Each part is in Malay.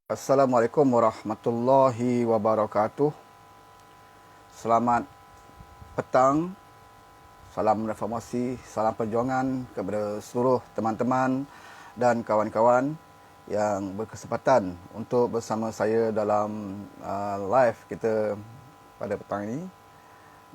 Assalamualaikum warahmatullahi wabarakatuh. Selamat petang, salam reformasi, salam perjuangan kepada seluruh teman-teman dan kawan-kawan yang berkesempatan untuk bersama saya dalam live kita pada petang ini.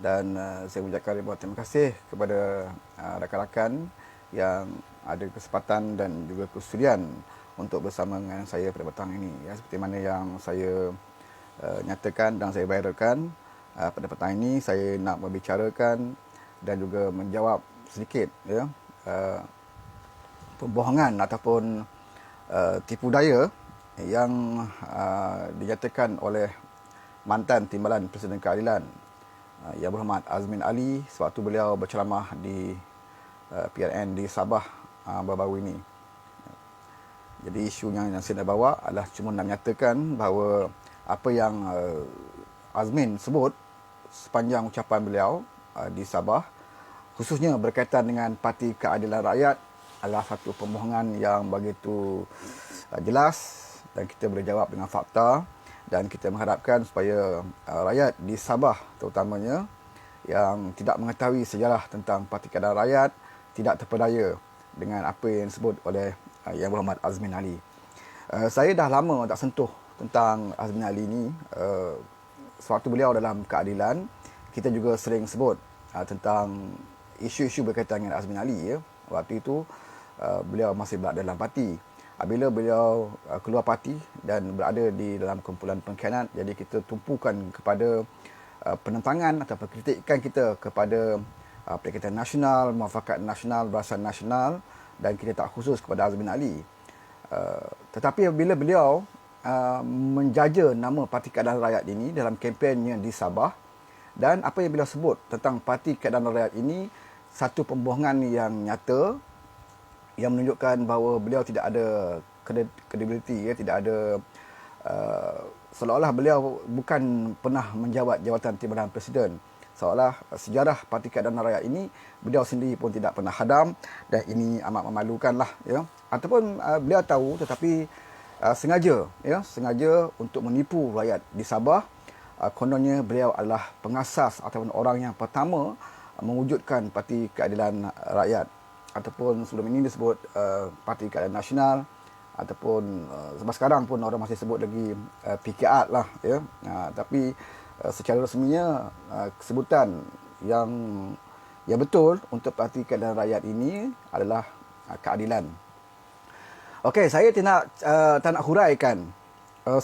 Dan saya ucapkan ribuan terima kasih kepada rakan-rakan yang ada kesempatan dan juga kesudian untuk bersama dengan saya pada petang ini. Ya, seperti mana yang saya nyatakan dan saya viralkan, pada petang ini saya nak membicarakan dan juga menjawab sedikit pembohongan ataupun tipu daya yang dinyatakan oleh mantan Timbalan Presiden Keadilan Yang Berhormat Azmin Ali sewaktu beliau berceramah di PRN di Sabah baru-baru ini. Jadi isu yang saya nak bawa adalah cuma nak menyatakan bahawa apa yang Azmin sebut sepanjang ucapan beliau di Sabah, khususnya berkaitan dengan Parti Keadilan Rakyat, adalah satu pembohongan yang begitu jelas, dan kita boleh jawab dengan fakta. Dan kita mengharapkan supaya rakyat di Sabah terutamanya yang tidak mengetahui sejarah tentang Parti Keadilan Rakyat tidak terpedaya dengan apa yang disebut oleh Yang Berhormat Azmin Ali. Saya dah lama tak sentuh tentang Azmin Ali ini. Sewaktu beliau dalam keadilan, kita juga sering sebut tentang isu-isu berkaitan dengan Azmin Ali. Waktu itu beliau masih berada dalam parti. Bila beliau keluar parti dan berada di dalam kumpulan pengkhianat, jadi kita tumpukan kepada penentangan atau kritikan kita kepada Perikatan Nasional, Muafakat Nasional, Barisan Nasional, dan kita tak khusus kepada Azmin Ali. Tetapi bila beliau menjaja nama Parti Keadilan Rakyat ini dalam kempennya di Sabah, dan apa yang beliau sebut tentang Parti Keadilan Rakyat ini satu pembohongan yang nyata, yang menunjukkan bahawa beliau tidak ada credibility, tidak ada seolah-olah beliau bukan pernah menjawat jawatan Timbalan Presiden. Seolah sejarah Parti Keadilan Rakyat ini beliau sendiri pun tidak pernah hadam, dan ini amat memalukanlah, ya. Ataupun beliau tahu tetapi sengaja untuk menipu rakyat di Sabah. Kononnya beliau adalah pengasas ataupun orang yang pertama mewujudkan Parti Keadilan Rakyat, ataupun sebelum ini disebut Parti Keadilan Nasional, ataupun sampai sekarang pun orang masih sebut lagi PKR lah, ya. Tapi secara resminya kesebutan yang betul untuk Parti Keadilan Rakyat ini adalah keadilan. Okey, saya tak nak huraikan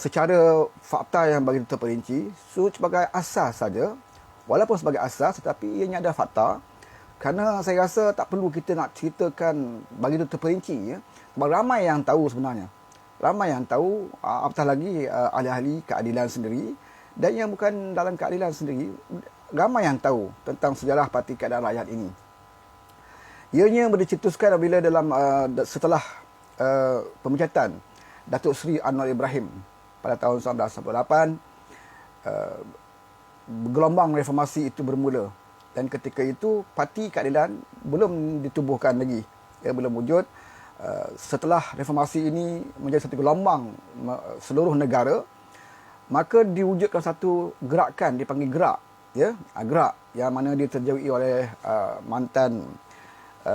secara fakta yang begitu terperinci. So, sebagai asas saja, walaupun sebagai asas, tetapi ianya ada fakta. Kerana saya rasa tak perlu kita nak ceritakan begitu terperinci, ya. Sebab ramai yang tahu sebenarnya. Ramai yang tahu, apatah lagi ahli-ahli keadilan sendiri, dan yang bukan dalam keadilan sendiri, ramai yang tahu tentang sejarah Parti Keadilan Rakyat ini. Ianya dicetuskan bila setelah pemecatan Datuk Seri Anwar Ibrahim pada tahun 1998, gelombang reformasi itu bermula. Dan ketika itu Parti Keadilan belum ditubuhkan lagi, belum wujud. Setelah reformasi ini menjadi satu gelombang seluruh negara, maka diwujudkan satu gerakan dipanggil gerak, gerak yang mana diterjawai oleh mantan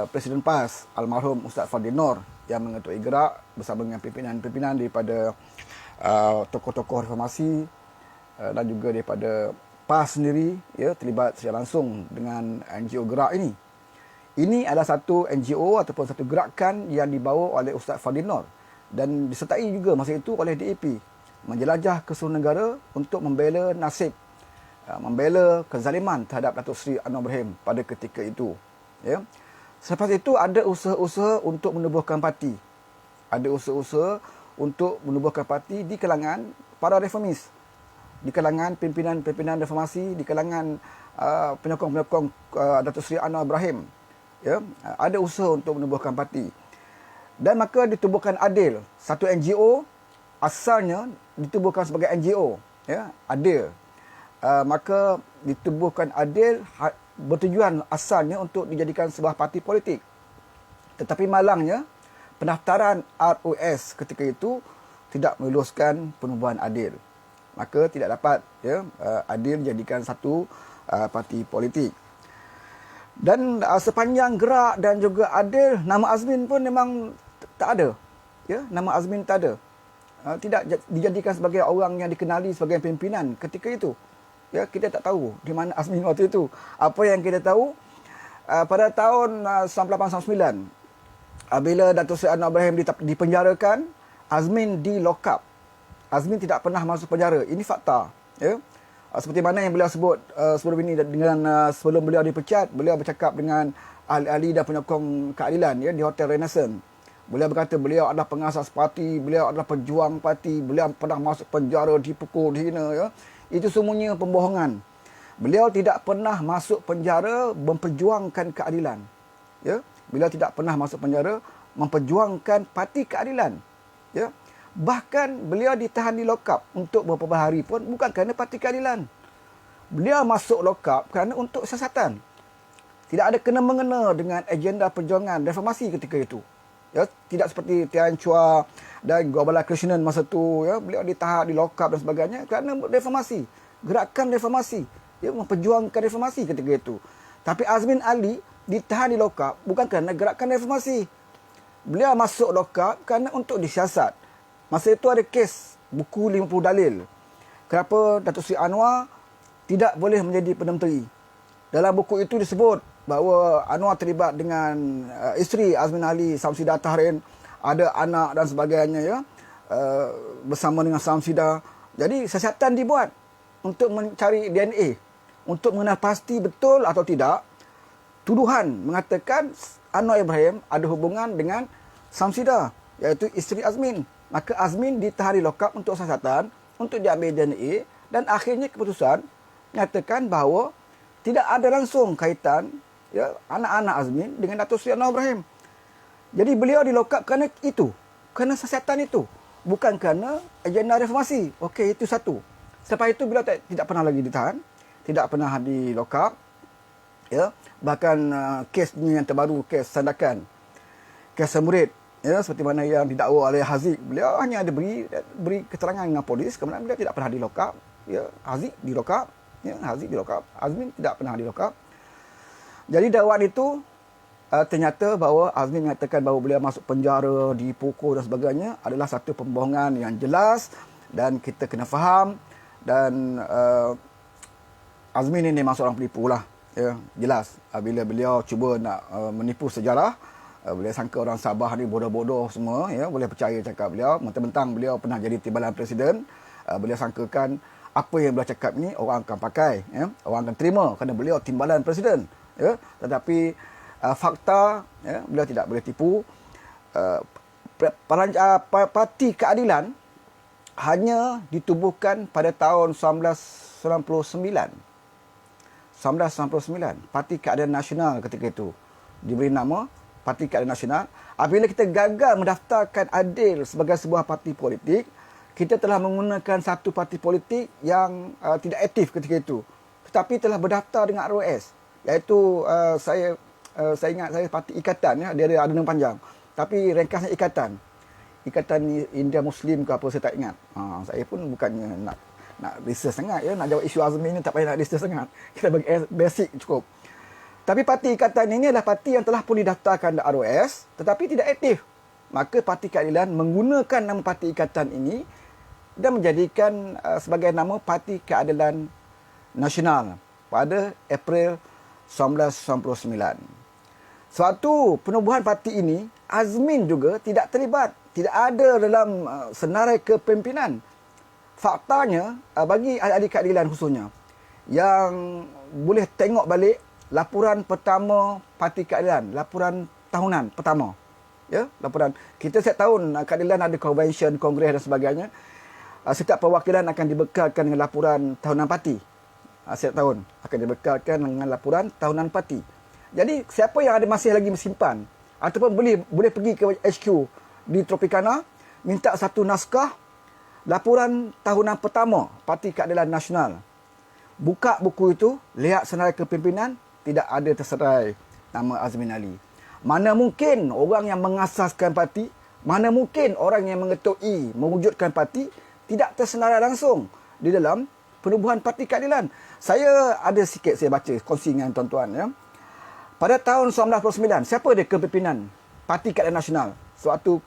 Presiden PAS almarhum Ustaz Fadil Noor, yang mengetuai gerak bersama dengan pimpinan-pimpinan daripada tokoh-tokoh reformasi dan juga daripada PAS sendiri, terlibat secara langsung dengan NGO gerak ini. Ini adalah satu NGO ataupun satu gerakan yang dibawa oleh Ustaz Fadil Noor dan disertai juga masa itu oleh DAP, menjelajah ke seluruh negara untuk membela nasib, membela kezaliman terhadap Datuk Seri Anwar Ibrahim pada ketika itu. Selepas itu ada usaha-usaha untuk menubuhkan parti. Ada usaha-usaha untuk menubuhkan parti di kalangan para reformis, di kalangan pimpinan-pimpinan reformasi, di kalangan penyokong-penyokong Datuk Seri Anwar Ibrahim. Ada usaha untuk menubuhkan parti. Dan maka ditubuhkan ADIL, satu NGO asalnya ditubuhkan sebagai NGO, ADIL. Maka ditubuhkan ADIL bertujuan asalnya untuk dijadikan sebuah parti politik. Tetapi malangnya pendaftaran ROS ketika itu tidak meluluskan penubuhan adil. Maka tidak dapat adil dijadikan satu parti politik. Dan sepanjang gerak dan juga adil, nama Azmin pun memang tak ada. Nama Azmin tak ada. Tidak dijadikan sebagai orang yang dikenali sebagai pimpinan ketika itu. Kita tak tahu di mana Azmin waktu itu. Apa yang kita tahu, pada tahun 98-99, bila Datuk Seri Anwar Ibrahim dipenjarakan, Azmin di lock up. Azmin tidak pernah masuk penjara. Ini fakta. Seperti mana yang beliau sebut sebelum ini, dengan sebelum beliau dipecat, beliau bercakap dengan ahli-ahli dan penyokong keadilan di Hotel Renaissance. Beliau berkata beliau adalah pengasas parti, beliau adalah pejuang parti, beliau pernah masuk penjara, dipukul, dihina. Itu semuanya pembohongan. Beliau tidak pernah masuk penjara memperjuangkan keadilan. Beliau tidak pernah masuk penjara memperjuangkan parti keadilan. Bahkan beliau ditahan di lock up untuk beberapa hari pun bukan kerana parti keadilan. Beliau masuk lock up kerana untuk siasatan. Tidak ada kena-mengena dengan agenda perjuangan reformasi ketika itu. Tidak seperti Tian Chua dan Gopala Krishnan masa tu. Beliau ditahan di lock up dan sebagainya kerana reformasi. Gerakan reformasi. Memperjuangkan reformasi ketika itu. Tapi Azmin Ali ditahan di lock up bukan kerana gerakan reformasi. Beliau masuk lock up kerana untuk disiasat. Masa itu ada kes buku 50 dalil. Kenapa Datuk Seri Anwar tidak boleh menjadi Perdana Menteri. Dalam buku itu disebut bahawa Anwar terlibat dengan isteri Azmin Ali, Samsidah Tahrin, ada anak dan sebagainya bersama dengan Samsidah. Jadi siasatan dibuat untuk mencari DNA, untuk mengenal pasti betul atau tidak tuduhan mengatakan Anwar Ibrahim ada hubungan dengan Samsidah, iaitu isteri Azmin. Maka Azmin ditahan di lock up untuk siasatan, untuk diambil DNA, dan akhirnya keputusan menyatakan bahawa tidak ada langsung kaitan anak-anak Azmin dengan Datuk Seri Anwar Ibrahim. Jadi beliau di lock up kerana itu, kerana siasatan itu, bukan kerana agenda reformasi. Okey, itu satu. Selepas itu beliau tidak pernah lagi ditahan, tidak pernah di lock up. Bahkan kes ini yang terbaru, kes Sandakan, kes Semurid, seperti mana yang didakwa oleh Haziq, beliau hanya ada beri keterangan dengan polis, kemudian beliau tidak pernah di lock up. Haziq di lock up, Haziq di lock up, Azmin tidak pernah di lock up. Jadi dakwaan itu ternyata bahawa Azmin mengatakan bahawa beliau masuk penjara, dipukul dan sebagainya adalah satu pembohongan yang jelas dan kita kena faham. Dan Azmin ini memang seorang penipu lah. Jelas bila beliau cuba nak menipu sejarah, beliau sangka orang Sabah ni bodoh-bodoh semua, boleh percaya cakap beliau. Mentang-mentang beliau pernah jadi timbalan presiden, beliau sangkakan apa yang beliau cakap ni orang akan pakai, orang akan terima kerana beliau timbalan presiden. Tetapi fakta, beliau tidak boleh tipu. Parti Keadilan hanya ditubuhkan pada tahun 1999. Parti Keadilan Nasional ketika itu diberi nama Parti Keadilan Nasional. Apabila kita gagal mendaftarkan Adil sebagai sebuah parti politik, kita telah menggunakan satu parti politik yang tidak aktif ketika itu, tetapi telah berdaftar dengan ROS, iaitu saya ingat saya parti Ikatan, dia ada nama panjang, tapi ringkasnya Ikatan India Muslim ke apa, saya tak ingat. Saya pun bukannya nak research sangat, nak jawab isu Azmin ni tak payah nak research sangat, kita bagi basic cukup. Tapi parti Ikatan ini adalah parti yang telah pun didaftarkan ROS tetapi tidak aktif. Maka Parti Keadilan menggunakan nama Parti Ikatan ini dan menjadikan sebagai nama Parti Keadilan Nasional pada April 1999. Suatu penubuhan parti ini, Azmin juga tidak terlibat, tidak ada dalam senarai kepimpinan. Faktanya, bagi ahli keadilan khususnya, yang boleh tengok balik laporan pertama Parti Keadilan, laporan tahunan pertama. Laporan kita setiap tahun keadilan ada convention, kongres dan sebagainya. Setiap perwakilan akan dibekalkan dengan laporan tahunan parti. Setiap tahun akan dibekalkan dengan laporan tahunan parti. Jadi siapa yang ada masih lagi menyimpan ataupun boleh pergi ke HQ di Tropicana, minta satu naskah laporan tahunan pertama Parti Keadilan Nasional. Buka buku itu, lihat senarai kepimpinan, tidak ada terserai nama Azmin Ali. Mana mungkin orang yang mengasaskan parti, Mana mungkin orang yang mengetui, mewujudkan parti tidak tersenarai langsung di dalam penubuhan Parti Keadilan. Saya ada sikit saya baca, kongsi dengan tuan-tuan. Ya. Pada tahun 1999, siapa dia kepimpinan Parti Keadilan Nasional? Sewaktu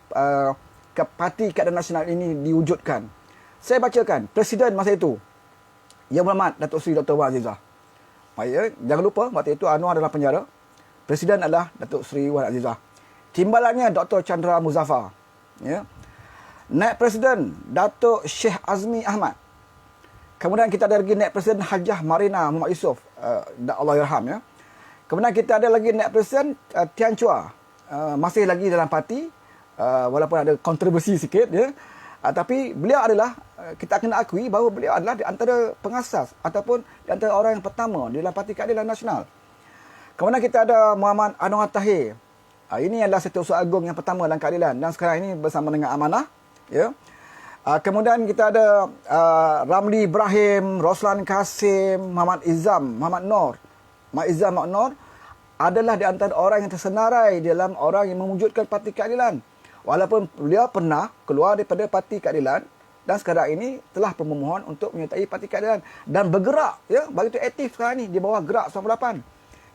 Parti Keadilan Nasional ini diwujudkan. Saya bacakan, Presiden masa itu, Yang Berhormat Datuk Seri Dr. Wan Azizah. Ya, jangan lupa, waktu itu Anwar dalam penjara. Presiden adalah Datuk Seri Wan Azizah. Timbalannya Dr. Chandra Muzaffar. Ya. Naib Presiden Datuk Sheikh Azmi Ahmad. Kemudian kita ada lagi Naib Presiden Hajah Marina Muhammad Yusof. Allah yarham. Ya. Kemudian kita ada lagi Naib Presiden Tian Chua. Masih lagi dalam parti. Walaupun ada kontroversi sikit. Ya. Tapi beliau adalah, kita kena akui bahawa beliau adalah di antara pengasas ataupun di antara orang yang pertama di dalam Parti Keadilan Nasional. Kemudian kita ada Muhammad Anwar Tahir. Ini adalah Setiausaha Agung yang pertama dalam keadilan dan sekarang ini bersama dengan Amanah. Ya. Kemudian kita ada Ramli Ibrahim, Roslan Kasim, Muhammad Izam, Muhammad Nur. Muhammad Izam, Muhammad Nur adalah di antara orang yang tersenarai dalam orang yang mewujudkan Parti Keadilan. Walaupun beliau pernah keluar daripada Parti Keadilan dan sekarang ini telah memohon untuk menyertai Parti Keadilan dan bergerak, ya, begitu aktif sekarang ini di bawah Gerak 98.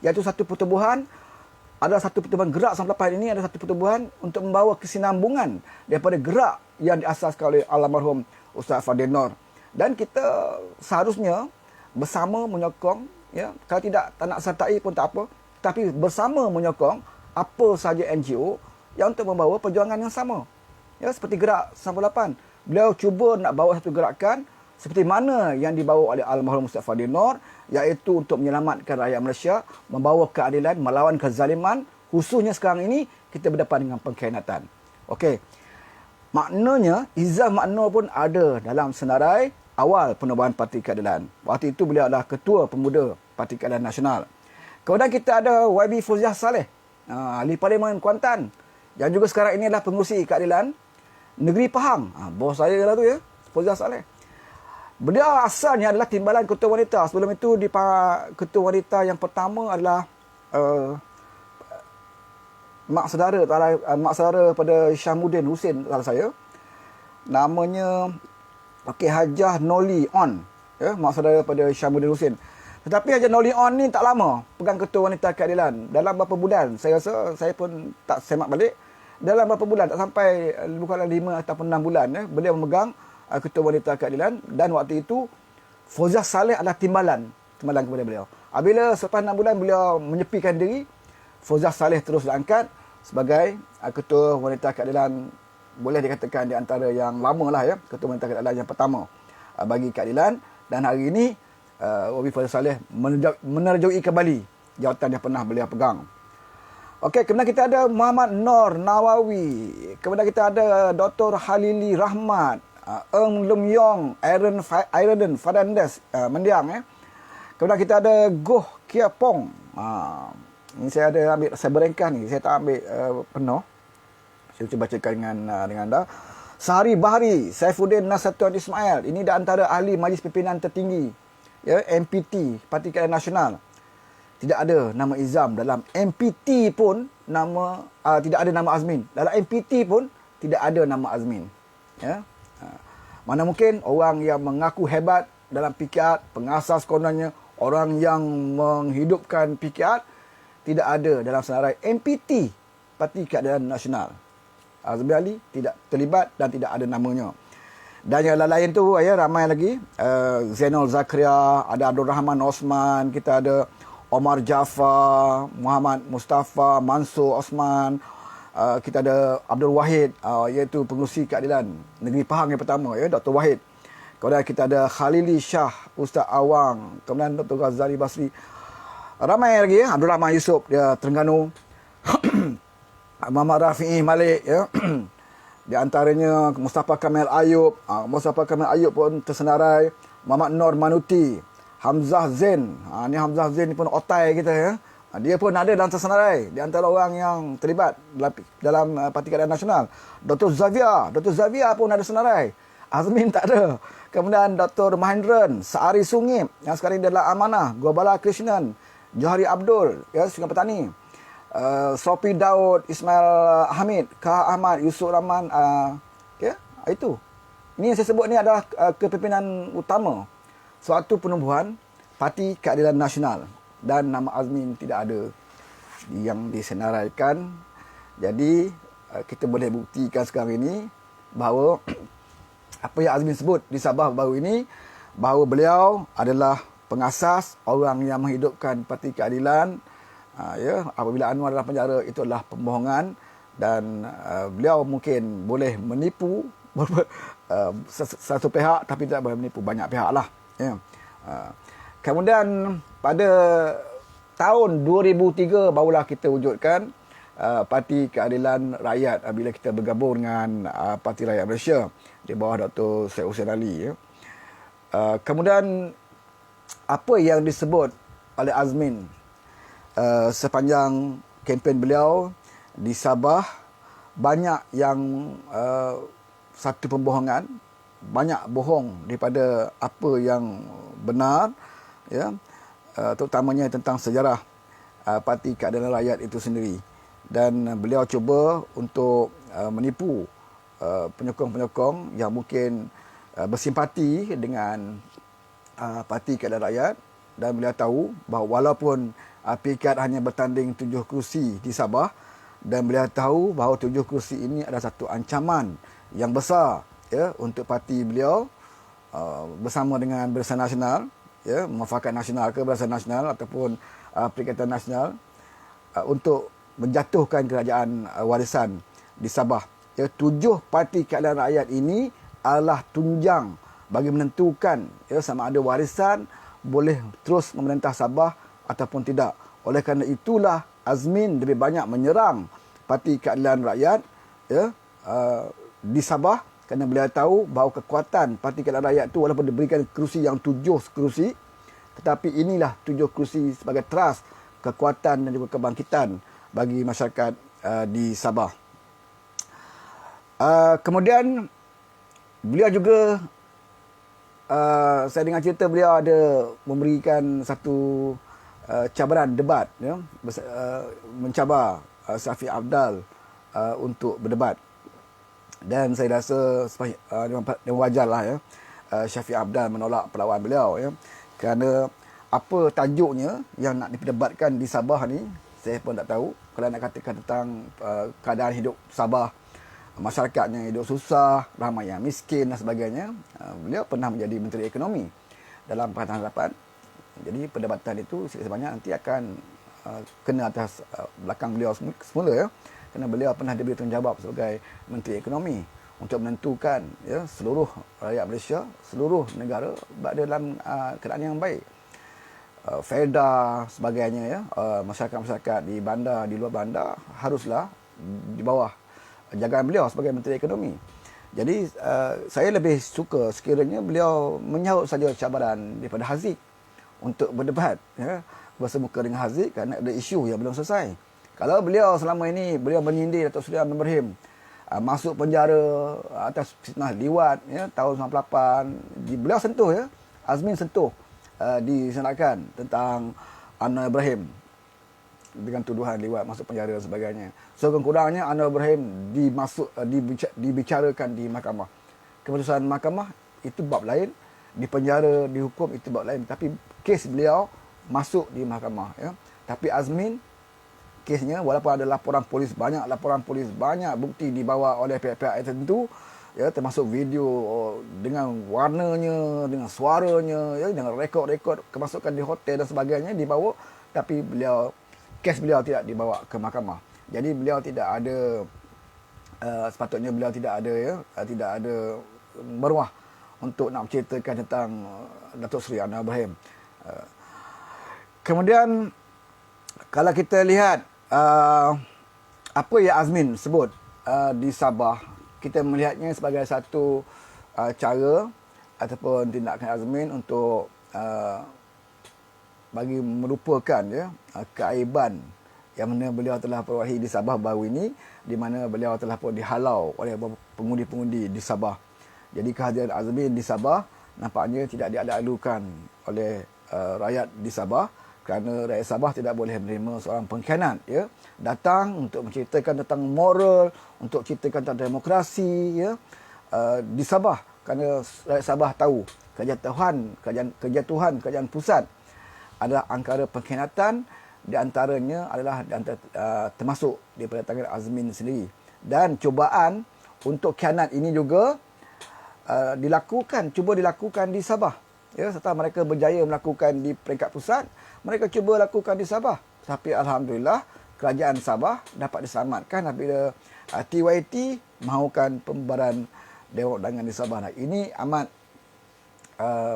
Iaitu satu pertubuhan, adalah satu pertubuhan Gerak 98 ini adalah satu pertubuhan untuk membawa kesinambungan daripada gerak yang diasaskan oleh almarhum Ustaz Fadil Nur. Dan kita seharusnya bersama menyokong, ya, kalau tidak tak nak sertai pun tak apa, tapi bersama menyokong apa sahaja NGO yang untuk membawa perjuangan yang sama. Ya, seperti Gerak 98. Beliau cuba nak bawa satu gerakan seperti mana yang dibawa oleh almarhum Ustaz Fadil Nur, iaitu untuk menyelamatkan rakyat Malaysia, membawa keadilan, melawan kezaliman. Khususnya sekarang ini kita berdepan dengan pengkhianatan. Okey. Maknanya Izam Maknur pun ada dalam senarai awal penubuhan Parti Keadilan. Waktu itu beliau adalah Ketua Pemuda Parti Keadilan Nasional. Kemudian kita ada YB Fauziah Saleh, ahli Parlimen Kuantan, yang juga sekarang ini adalah pengurusi keadilan Negeri Pahang. Bos saya lah tu, ya, Fauziah Saleh. Beliau asalnya adalah timbalan ketua wanita. Sebelum itu ketua wanita yang pertama adalah mak saudara pada Syamuddin Hussein, salah saya. Namanya Hajah Noli On. Ya, mak saudara pada Syamuddin Hussein. Tetapi Hajah Noli On ni tak lama pegang ketua wanita keadilan. Dalam beberapa bulan, saya rasa saya pun tak semak balik. Dalam beberapa bulan, tak sampai bukanlah 5 ataupun 6 bulan, ya, beliau memegang Ketua Wanita Keadilan dan waktu itu Fauziah Saleh adalah timbalan kepada beliau. Apabila selepas 6 bulan beliau menyepikan diri, Fauziah Saleh terus diangkat sebagai Ketua Wanita Keadilan, boleh dikatakan di antara yang lama lah, ya, Ketua Wanita Keadilan yang pertama bagi keadilan. Dan hari ini Wabi Fauziah Saleh menerjui kembali jawatan yang pernah beliau pegang. Okey, kemudian kita ada Muhammad Nur Nawawi. Kemudian kita ada Dr. Halili Rahmat, Eng Lum Yong, Aaron Fernandez, mendiang, ya. Kemudian kita ada Goh Kia Pong. Ini saya ada ambil, saya berengkah ni, saya tak ambil penuh. Saya cuba bacakan dengan anda. Sahari Bahari, Saifuddin Nasatuan Ismail. Ini di antara ahli Majlis Pimpinan Tertinggi, ya, MPT, Parti Keadilan Nasional. Tidak ada nama Izam dalam MPT pun, tidak ada nama Azmin. Dalam MPT pun tidak ada nama Azmin. Ya. Mana mungkin orang yang mengaku hebat dalam PKR, pengasas kononnya, orang yang menghidupkan PKR, tidak ada dalam senarai MPT, Parti Keadilan Nasional. Azmi Ali tidak terlibat dan tidak ada namanya. Dan yang lain tu, ya, ramai lagi. Zainul Zakaria, ada Abdul Rahman Osman, kita ada Omar Jaafar, Muhammad Mustafa, Mansur Osman, kita ada Abdul Wahid, iaitu pengurusi keadilan Negeri Pahang yang pertama, ya, Dr. Wahid. Kemudian kita ada Khalili Shah, Ustaz Awang, kemudian Dr. Ghazali Basri. Ramai lagi, ya, Abdul Rahman Yusof, dia Terengganu. Muhammad Rafi'i Malik, ya. Di antaranya Mustafa Kamil Ayub. Mustafa Kamil Ayub pun tersenarai. Muhammad Nur Manuti, Hamzah Zain. Ni Hamzah Zain ni pun otai kita, ya. Dia pun ada dalam tersenarai di antara orang yang terlibat dalam Parti Keadilan Nasional. Dr. Zavia pun ada senarai. Azmin tak ada. Kemudian Dr. Mahendran Saari Sungip yang sekarang dia adalah Amanah. Gobala Krishnan, Johari Abdul, ya, Sungai Petani. Sophie Daud, Ismail Hamid, Kah Ahmad, Yusuf Rahman, okay? Itu. Ini yang saya sebut ni adalah kepimpinan utama suatu penubuhan Parti Keadilan Nasional, dan nama Azmin tidak ada yang disenaraikan. Jadi kita boleh buktikan sekarang ini bahawa apa yang Azmin sebut di Sabah baru ini, bahawa beliau adalah pengasas, orang yang menghidupkan Parti Keadilan. Ya, apabila Anwar dalam penjara, itu adalah pembohongan, dan beliau mungkin boleh menipu satu pihak, tapi tidak boleh menipu banyak pihak lah. Ya. Kemudian pada tahun 2003 barulah kita wujudkan Parti Keadilan Rakyat bila kita bergabung dengan Parti Rakyat Malaysia di bawah Dr. Syed Hussein Ali. Ya. Kemudian apa yang disebut oleh Azmin sepanjang kempen beliau di Sabah, banyak yang satu pembohongan, banyak bohong daripada apa yang benar, ya, terutamanya tentang sejarah Parti Keadilan Rakyat itu sendiri. Dan beliau cuba untuk menipu penyokong-penyokong yang mungkin bersimpati dengan Parti Keadilan Rakyat, dan beliau tahu bahawa walaupun PKAD hanya bertanding 7 kerusi di Sabah, dan beliau tahu bahawa 7 kerusi ini adalah satu ancaman yang besar, ya, untuk parti beliau bersama dengan Barisan Nasional, ya, Muafakat Nasional ke Barisan Nasional ataupun Perikatan Nasional untuk menjatuhkan kerajaan warisan di Sabah. Ya, 7 Parti Keadilan Rakyat ini adalah tunjang bagi menentukan, ya, sama ada warisan boleh terus memerintah Sabah ataupun tidak. Oleh kerana itulah Azmin lebih banyak menyerang Parti Keadilan Rakyat, ya, di Sabah, kerana beliau tahu bahawa kekuatan Parti Keadilan Rakyat itu walaupun diberikan kerusi yang 7 kerusi, tetapi inilah 7 kerusi sebagai teras kekuatan dan juga kebangkitan bagi masyarakat di Sabah. Kemudian beliau juga saya dengar cerita beliau ada memberikan satu cabaran debat, ya, mencabar Syafiq Afdal untuk berdebat. Dan saya rasa dia wajarlah, ya, Syafiq Afdal menolak perlawanan beliau, ya, kerana apa tajuknya yang nak diperdebatkan di Sabah ni saya pun tak tahu. Kalau nak katakan tentang keadaan hidup Sabah, masyarakatnya hidup susah, ramai yang miskin dan sebagainya. Beliau pernah menjadi Menteri Ekonomi dalam Pakatan Harapan. Jadi perdebatan itu sebanyak nanti akan kena atas belakang beliau semula, ya. Kerana beliau pernah diberi tanggungjawab sebagai Menteri Ekonomi untuk menentukan, ya, seluruh rakyat Malaysia, seluruh negara berada dalam keadaan yang baik. Faedah sebagainya, ya, masyarakat-masyarakat di bandar, di luar bandar haruslah di bawah jagaan beliau sebagai Menteri Ekonomi. Jadi saya lebih suka sekiranya beliau menyahut saja cabaran daripada Haziq untuk berdebat, ya, bersemuka dengan Haziq, kerana ada isu yang belum selesai. Kalau beliau selama ini beliau menyindir Datuk Seri Amir Ibrahim masuk penjara atas fitnah liwat, ya, tahun 98, beliau sentuh, ya, Azmin sentuh disenarkan tentang Anwar Ibrahim dengan tuduhan liwat, masuk penjara dan sebagainya. So kurang-kurangnya Anwar Ibrahim dibicarakan di mahkamah. Keputusan mahkamah itu bab lain, di penjara, dihukum itu bab lain, tapi kes beliau masuk di mahkamah, ya. Tapi Azmin, kesnya walaupun ada laporan polis, banyak bukti dibawa oleh pihak-pihak tertentu, ya, termasuk video dengan warnanya, dengan suaranya, ya, dengan rekod-rekod kemasukan di hotel dan sebagainya dibawa, tapi kes beliau tidak dibawa ke mahkamah. Jadi beliau tidak ada sepatutnya beliau tidak ada maruah untuk nak menceritakan tentang Datuk Seri Anwar Ibrahim. Kemudian kalau kita lihat apa yang Azmin sebut di Sabah, kita melihatnya sebagai satu cara ataupun tindakan Azmin untuk bagi melupakan, ya, keaiban yang mana beliau telah perwahi di Sabah baru ini, di mana beliau telah pun dihalau oleh pengundi-pengundi di Sabah. Jadi kehadiran Azmin di Sabah nampaknya tidak diada-alukan oleh rakyat di Sabah, kerana rakyat Sabah tidak boleh menerima seorang pengkhianat, ya, datang untuk menceritakan tentang moral, untuk ceritakan tentang demokrasi, ya, di Sabah, kerana rakyat Sabah tahu kejatuhan kerajaan pusat adalah angkara pengkhianatan, di antaranya adalah termasuk daripada tangan Azmin sendiri. Dan cubaan untuk khianat ini juga cuba dilakukan di Sabah. Ya, setelah mereka berjaya melakukan di peringkat pusat, mereka cuba lakukan di Sabah. Tapi alhamdulillah kerajaan Sabah dapat diselamatkan apabila TYT mahukan pembubaran Dewan Undangan di Sabah. Nah, ini amat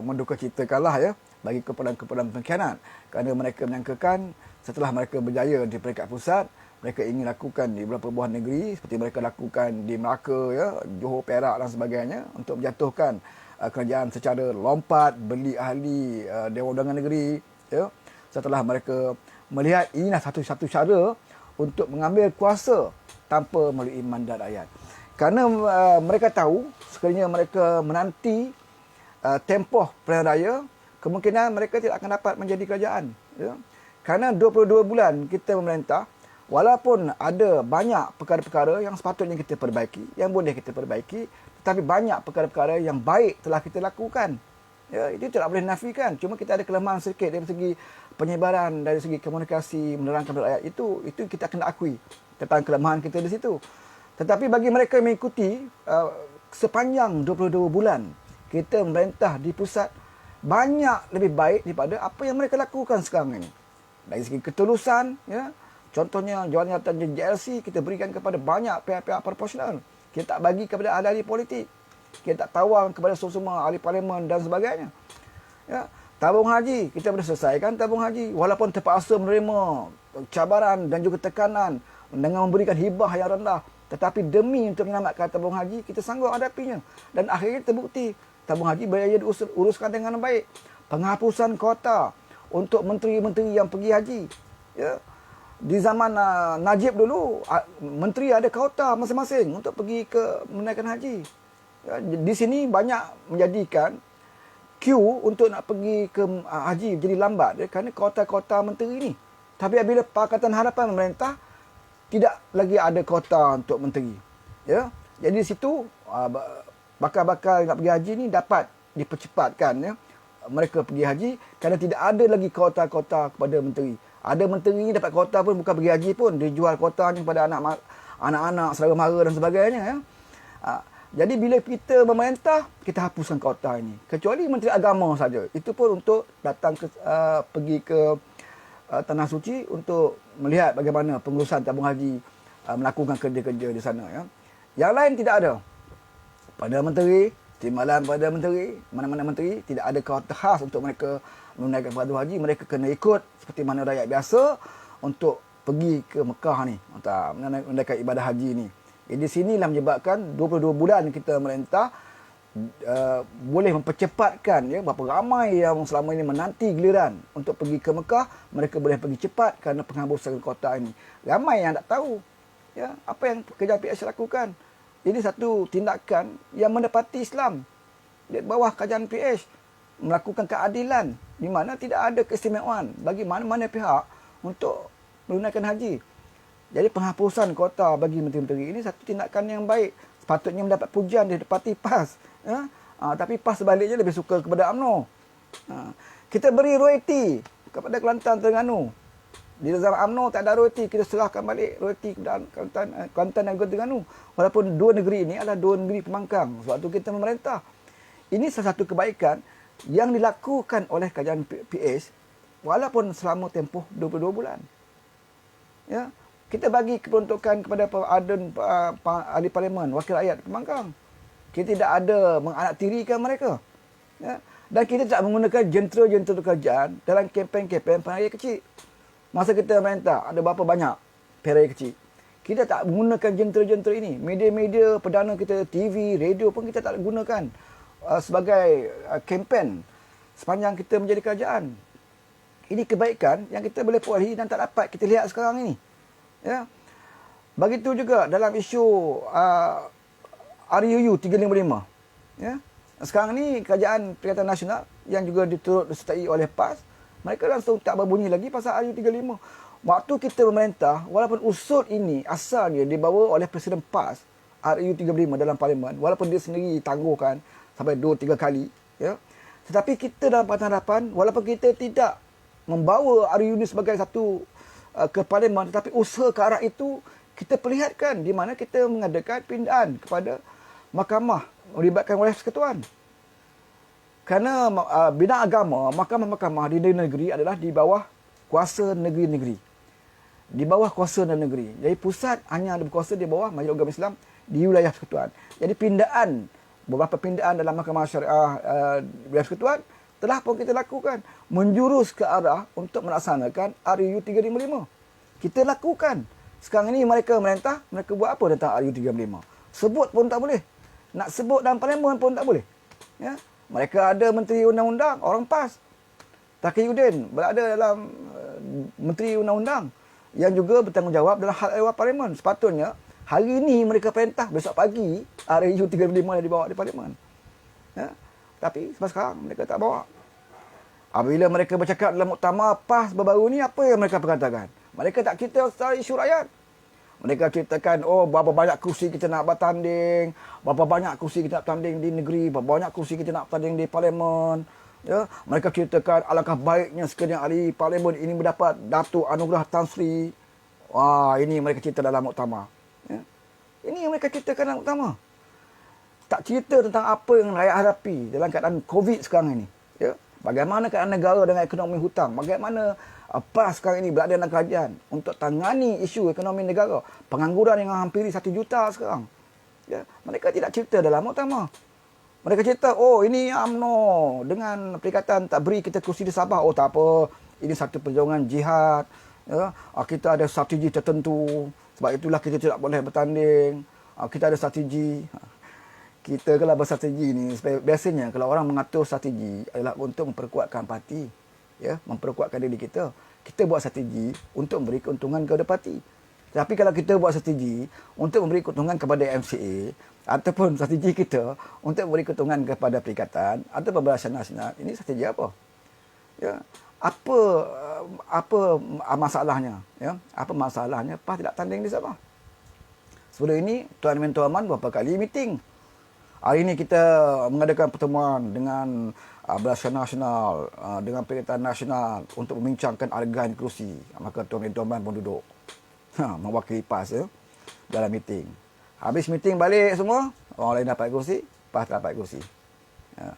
mendukacitakanlah, ya, bagi kepulan-kepulan pengkhianat, kerana mereka menyangkakan setelah mereka berjaya di peringkat pusat, mereka ingin lakukan di beberapa buah negeri seperti mereka lakukan di Melaka, ya, Johor, Perak dan sebagainya, untuk menjatuhkan kerajaan secara lompat, beli ahli Dewan Undangan Negeri, ya. Setelah mereka melihat inilah satu-satu cara untuk mengambil kuasa tanpa melalui mandat rakyat. Kerana mereka tahu sekiranya mereka menanti tempoh pilihan raya, kemungkinan mereka tidak akan dapat menjadi kerajaan, ya. Kerana 22 bulan kita memerintah, walaupun ada banyak perkara-perkara yang sepatutnya kita perbaiki, yang boleh kita perbaiki, tetapi banyak perkara-perkara yang baik telah kita lakukan. Ya, itu tidak boleh nafikan. Cuma kita ada kelemahan sedikit dari segi penyebaran, dari segi komunikasi, menerangkan kepada rakyat. Itu kita kena akui tentang kelemahan kita di situ. Tetapi bagi mereka yang mengikuti, sepanjang 22 bulan kita memerintah di pusat, banyak lebih baik daripada apa yang mereka lakukan sekarang ini. Dari segi ketulusan, ya, contohnya jawatan JLC kita berikan kepada banyak pihak-pihak proporsional. Kita tak bagi kepada ahli-ahli politik. Kita tak tawar kepada semua ahli parlimen dan sebagainya. Ya, tabung haji, kita boleh selesaikan tabung haji. Walaupun terpaksa menerima cabaran dan juga tekanan dengan memberikan hibah yang rendah. Tetapi demi untuk menyelamatkan tabung haji, kita sanggup hadapinya. Dan akhirnya terbukti, tabung haji berjaya diuruskan dengan baik. Penghapusan kota untuk menteri-menteri yang pergi haji. Ya. Di zaman Najib dulu, menteri ada kuota masing-masing untuk pergi ke menunaikan haji. Ya, di sini banyak menjadikan queue untuk nak pergi ke haji jadi lambat, ya, kerana kuota-kuota menteri ini. Tapi apabila Pakatan Harapan memerintah, tidak lagi ada kuota untuk menteri. Ya. Jadi di situ bakal-bakal nak pergi haji ni dapat dipercepatkan, ya. Mereka pergi haji kerana tidak ada lagi kuota-kuota kepada menteri. Ada menteri ni dapat kuota pun bukan pergi haji pun, dia jual kuotanya kepada anak-anak, saudara mara dan sebagainya, ya. Jadi bila kita memerintah, kita hapuskan kuota ini. Kecuali Menteri Agama saja. Itu pun untuk datang pergi ke Tanah Suci untuk melihat bagaimana pengurusan tabung haji melakukan kerja-kerja di sana, ya. Yang lain tidak ada. Pada menteri, timbalan pada menteri, mana-mana menteri, tidak ada kuota khas untuk mereka menunaikan fardu haji. Mereka kena ikut seperti mana rakyat biasa untuk pergi ke Mekah ni, untuk menunaikan ibadah haji ni. Jadi sinilah menyebabkan 22 bulan kita merintah boleh mempercepatkan, ya, berapa ramai yang selama ini menanti giliran untuk pergi ke Mekah, mereka boleh pergi cepat kerana penghabusan kota ini. Ramai yang tak tahu, ya, apa yang kerajaan PH lakukan. Ini satu tindakan yang mendapati Islam di bawah kerajaan PH melakukan keadilan di mana tidak ada keistimewaan bagi mana-mana pihak untuk menunaikan haji. Jadi penghapusan kuota bagi menteri-menteri ini satu tindakan yang baik. Sepatutnya mendapat pujian di parti PAS. Ya? Tapi PAS sebaliknya lebih suka kepada UMNO. Kita beri royalty kepada Kelantan Terengganu. Di zaman UMNO tak ada royalty, kita serahkan balik royalty kepada Kelantan dan Terengganu. Walaupun dua negeri ini adalah dua negeri pembangkang. Sebab itu kita memerintah. Ini salah satu kebaikan yang dilakukan oleh kerajaan PH walaupun selama tempoh 22 bulan. Ya. Kita bagi keperuntukan kepada ahli parlimen, wakil rakyat pembangkang. Kita tidak ada menganaktirikan mereka. Ya. Dan kita tak menggunakan jentera-jentera kerajaan dalam kempen-kempen pilihan kecil. Masa kita merintah, ada berapa banyak pilihan kecil. Kita tak menggunakan jentera-jentera ini. Media-media perdana kita, TV, radio pun kita tak gunakan sebagai kempen sepanjang kita menjadi kerajaan. Ini kebaikan yang kita boleh perolehi dan tak dapat kita lihat sekarang ini. Ya. Begitu juga dalam isu RUU 355. Ya. Sekarang ni kerajaan Perikatan Nasional yang juga diturut disertai oleh PAS Mereka langsung tak berbunyi lagi pasal RU35. Waktu kita memerintah, walaupun usul ini asalnya dibawa oleh Presiden PAS, RU35 dalam Parlimen, walaupun dia sendiri tangguhkan sampai 2-3 kali, ya. Tetapi kita dalam Pakatan Harapan, walaupun kita tidak membawa RU ini sebagai satu ke Parlimen, tetapi usaha ke arah itu kita perlihatkan di mana kita mengadakan pindahan kepada mahkamah melibatkan oleh persekutuan. Kerana bidang agama, mahkamah-mahkamah di negeri adalah di bawah kuasa negeri-negeri. Di bawah kuasa negeri. Jadi pusat hanya ada berkuasa di bawah Majlis Agama Islam di wilayah persekutuan. Jadi beberapa pindaan dalam mahkamah syariah wilayah persekutuan telah pun kita lakukan. Menjurus ke arah untuk melaksanakan RU 355. Kita lakukan. Sekarang ini mereka merintah, mereka buat apa tentang RU 355? Sebut pun tak boleh. Nak sebut dalam Parlimen pun tak boleh. Ya? Mereka ada Menteri Undang-Undang, orang PAS. Taqiyuddin berada dalam Menteri Undang-Undang yang juga bertanggungjawab dalam hal ehwal Parlimen. Sepatutnya hari ini mereka perintah, besok pagi RU 355 yang dibawa di Parlimen. Ya? Tapi sampai sekarang mereka tak bawa. Apabila mereka bercakap dalam muktamar PAS baru-baru ni, apa yang mereka perkatakan? Mereka tak cerita secara isu rakyat. Mereka ceritakan, oh berapa banyak kursi kita nak bertanding, berapa banyak kursi kita nak bertanding di negeri, berapa banyak kursi kita nak bertanding di Parlimen. Ya, mereka ceritakan alangkah baiknya sekiranya ahli Parlimen ini mendapat Datuk Anugerah Tan Sri. Wah, ini mereka cerita dalam muktamar. Ya. Ini yang mereka ceritakan dalam muktamar. Tak cerita tentang apa yang rakyat hadapi dalam keadaan COVID sekarang ini. Ya. Bagaimana keadaan negara dengan ekonomi hutang. Bagaimana PAS sekarang ini berada dalam kerajaan untuk tangani isu ekonomi negara. Pengangguran yang hampiri 1 juta sekarang. Ya. Mereka tidak cerita dalam muktamar. Mereka cerita, oh ini UMNO dengan perikatan tak beri kita kursi di Sabah. Oh tak apa, ini satu perjuangan jihad. Ya. Kita ada strategi tertentu. Sebab itulah kita tidak boleh bertanding. Kita ada strategi. Kita kalau berstrategi ni, biasanya kalau orang mengatur strategi adalah untuk memperkuatkan parti. Ya, memperkuatkan diri kita. Kita buat strategi untuk memberi keuntungan kepada parti. Tapi kalau kita buat strategi untuk memberi keuntungan kepada MCA ataupun strategi kita untuk memberi keuntungan kepada perikatan ataupun Barisan Nasional, ini strategi apa? Ya, apa masalahnya? Ya, apa masalahnya PAS tidak tanding di Sabah? Sebelum ini Tuan Mentor Aman beberapa kali meeting. Hari ini kita mengadakan pertemuan dengan Barisan Nasional, dengan Perikatan Nasional untuk membincangkan hargaan kerusi. Maka Tuan Mentor Aman pun duduk mewakili PAS ya, dalam meeting. Habis meeting balik semua, orang lain dapat kerusi, PAS dapat kerusi. Ya.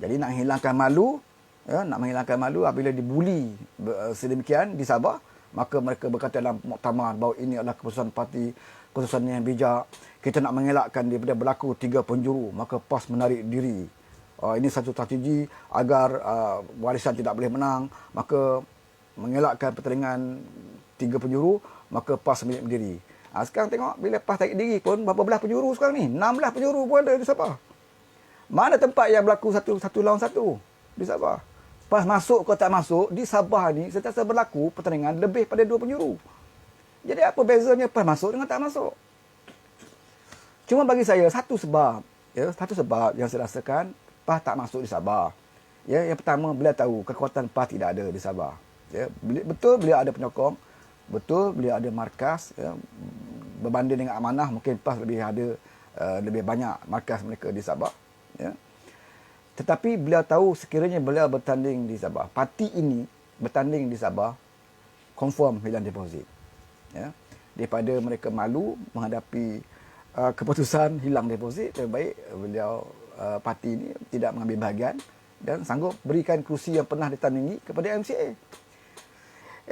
Jadi nak menghilangkan malu, ya, nak menghilangkan malu apabila dibuli sedemikian di Sabah, maka mereka berkata dalam muktamar bahawa ini adalah keputusan parti, keputusan yang bijak. Kita nak mengelakkan daripada berlaku 3 penjuru, maka PAS menarik diri. Ini satu strategi agar warisan tidak boleh menang, maka mengelakkan pertandingan 3 penjuru, maka PAS milik berdiri. Sekarang tengok, bila PAS tarik diri pun, berapa belah penjuru sekarang ni? 16 penjuru pun ada di Sabah. Mana tempat yang berlaku satu lawan satu di Sabah? PAS masuk ke tak masuk, di Sabah ni sentiasa berlaku pertandingan lebih pada 2 penjuru. Jadi apa bezanya PAS masuk dengan tak masuk? Cuma bagi saya, satu sebab yang saya rasakan PAS tak masuk di Sabah. Ya, yang pertama, beliau tahu kekuatan PAS tidak ada di Sabah. Ya, betul beliau ada penyokong, betul beliau ada markas. Ya, berbanding dengan amanah, mungkin PAS lebih banyak markas mereka di Sabah. Ya. Tetapi beliau tahu sekiranya beliau bertanding di Sabah, parti ini bertanding di Sabah, confirm hilang deposit. Ya. Daripada mereka malu menghadapi keputusan hilang deposit, lebih baik beliau parti ini tidak mengambil bahagian dan sanggup berikan kerusi yang pernah ditandingi kepada MCA.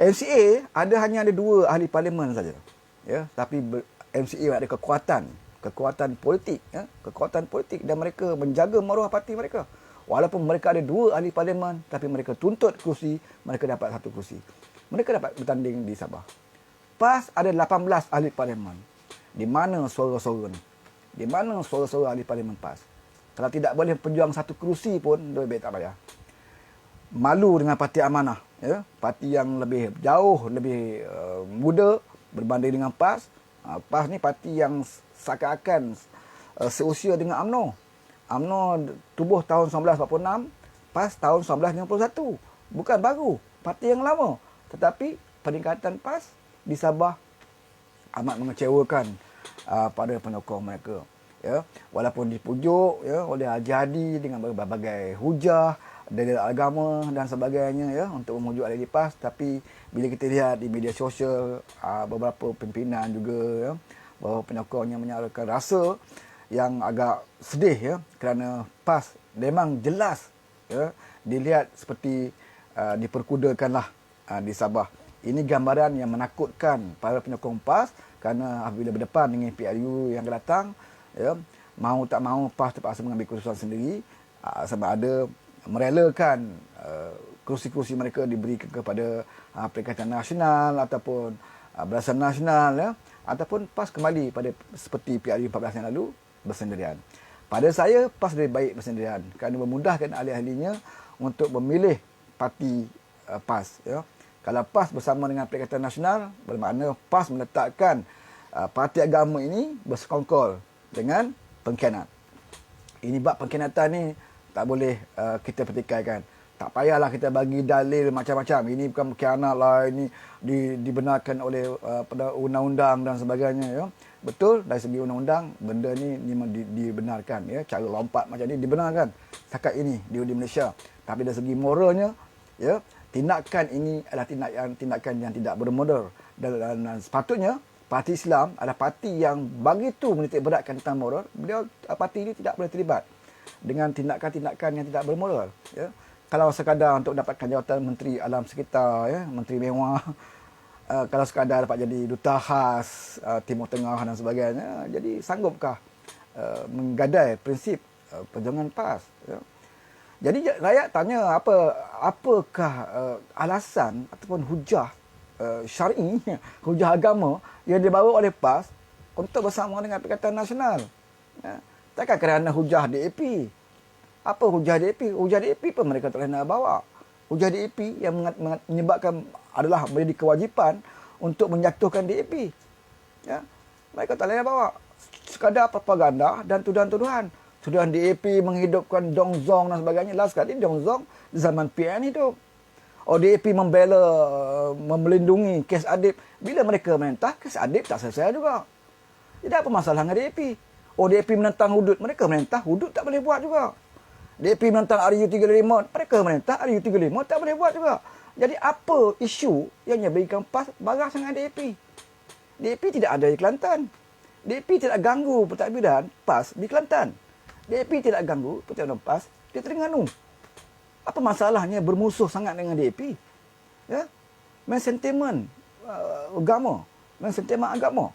MCA hanya ada 2 ahli parlimen saja. Ya, tapi MCA ada kekuatan politik, ya, kekuatan politik, dan mereka menjaga maruah parti mereka. Walaupun mereka ada 2 ahli parlimen, tapi mereka tuntut kerusi, mereka dapat 1 kerusi. Mereka dapat bertanding di Sabah. PAS ada 18 ahli parlimen. Di mana suara-suara ni? Di mana suara-suara ahli parlimen PAS? Kalau tidak boleh berjuang 1 kerusi pun, lebih baik tak payah. Malu dengan parti amanah. Ya? Parti yang lebih jauh, lebih muda berbanding dengan PAS. PAS ni parti yang seakan-akan seusia dengan UMNO. UMNO tubuh tahun 1946, PAS tahun 1951. Bukan baru. parti yang lama. Tetapi peningkatan PAS di Sabah amat mengecewakan pada penyokong mereka. Ya, walaupun dipujuk ya oleh Haji Hadi dengan berbagai hujah dari agama dan sebagainya ya untuk memujuk ahli PAS, tapi bila kita lihat di media sosial beberapa pimpinan juga ya bahawa penyokongnya menyatakan rasa yang agak sedih ya kerana PAS memang jelas ya dilihat seperti diperkudakanlah di Sabah. Ini gambaran yang menakutkan para penyokong PAS kerana apabila berdepan dengan PRU yang akan datang ya, mau tak mau PAS terpaksa mengambil keputusan sendiri sama ada merelakan kerusi-kerusi mereka diberikan kepada Perikatan Nasional ataupun Barisan Nasional ya, ataupun PAS kembali pada seperti PRU 14 yang lalu bersendirian. Pada saya PAS lebih baik bersendirian kerana memudahkan ahli-ahlinya untuk memilih parti PAS ya. Kalau PAS bersama dengan Perikatan Nasional bermakna PAS meletakkan parti agama ini bersekongkol dengan pengkhianat. Ini bab pengkhianatan ni tak boleh kita pertikaikan. Tak payahlah kita bagi dalil macam-macam. Ini bukan pengkhianat lah, ini dibenarkan oleh pada undang-undang dan sebagainya ya. Betul dari segi undang-undang benda ni dibenarkan ya, cara lompat macam ni dibenarkan setakat ini di Malaysia. Tapi dari segi moralnya ya, tindakan ini adalah tindakan yang tidak bermoral dan sepatutnya parti Islam adalah parti yang begitu menitik beratkan tentang moral. Beliau parti ini tidak boleh terlibat dengan tindakan-tindakan yang tidak bermoral ya. Kalau sekadar untuk dapatkan jawatan menteri alam sekitar ya, menteri mewah, kalau sekadar dapat jadi duta khas Timur Tengah dan sebagainya, jadi sanggupkah menggadai prinsip perjuangan PAS ya? Jadi rakyat tanya apakah alasan ataupun hujah syar'i, hujah agama yang dibawa oleh PAS untuk bersama dengan Perikatan Nasional. Ya. Takkan kerana hujah DAP. Apa hujah DAP? Hujah DAP pun mereka tak boleh nak bawa. Hujah DAP yang menyebabkan adalah menjadi kewajipan untuk menjatuhkan DAP. Ya. Mereka tak boleh bawa. Sekadar propaganda dan tuduhan-tuduhan. Tuduhan DAP menghidupkan Dong Zong dan sebagainya. Last kali Dong Zong zaman PN hidup. DAP membela, melindungi kes Adib. Bila mereka menentang, kes Adib tak selesai juga. Jadi apa masalah dengan DAP? DAP menentang hudud. Mereka menentang hudud tak boleh buat juga. DAP menentang RU35. Mereka menentang RU35 tak boleh buat juga. Jadi apa isu yang berikan PAS baras dengan DAP? DAP tidak ada di Kelantan. DAP tidak ganggu pentadbiran PAS di Kelantan. DAP tidak ganggu pentadbiran PAS di Terengganu. Apa masalahnya bermusuh sangat dengan DAP? Ya? Main sentimen agama. Main sentimen agama.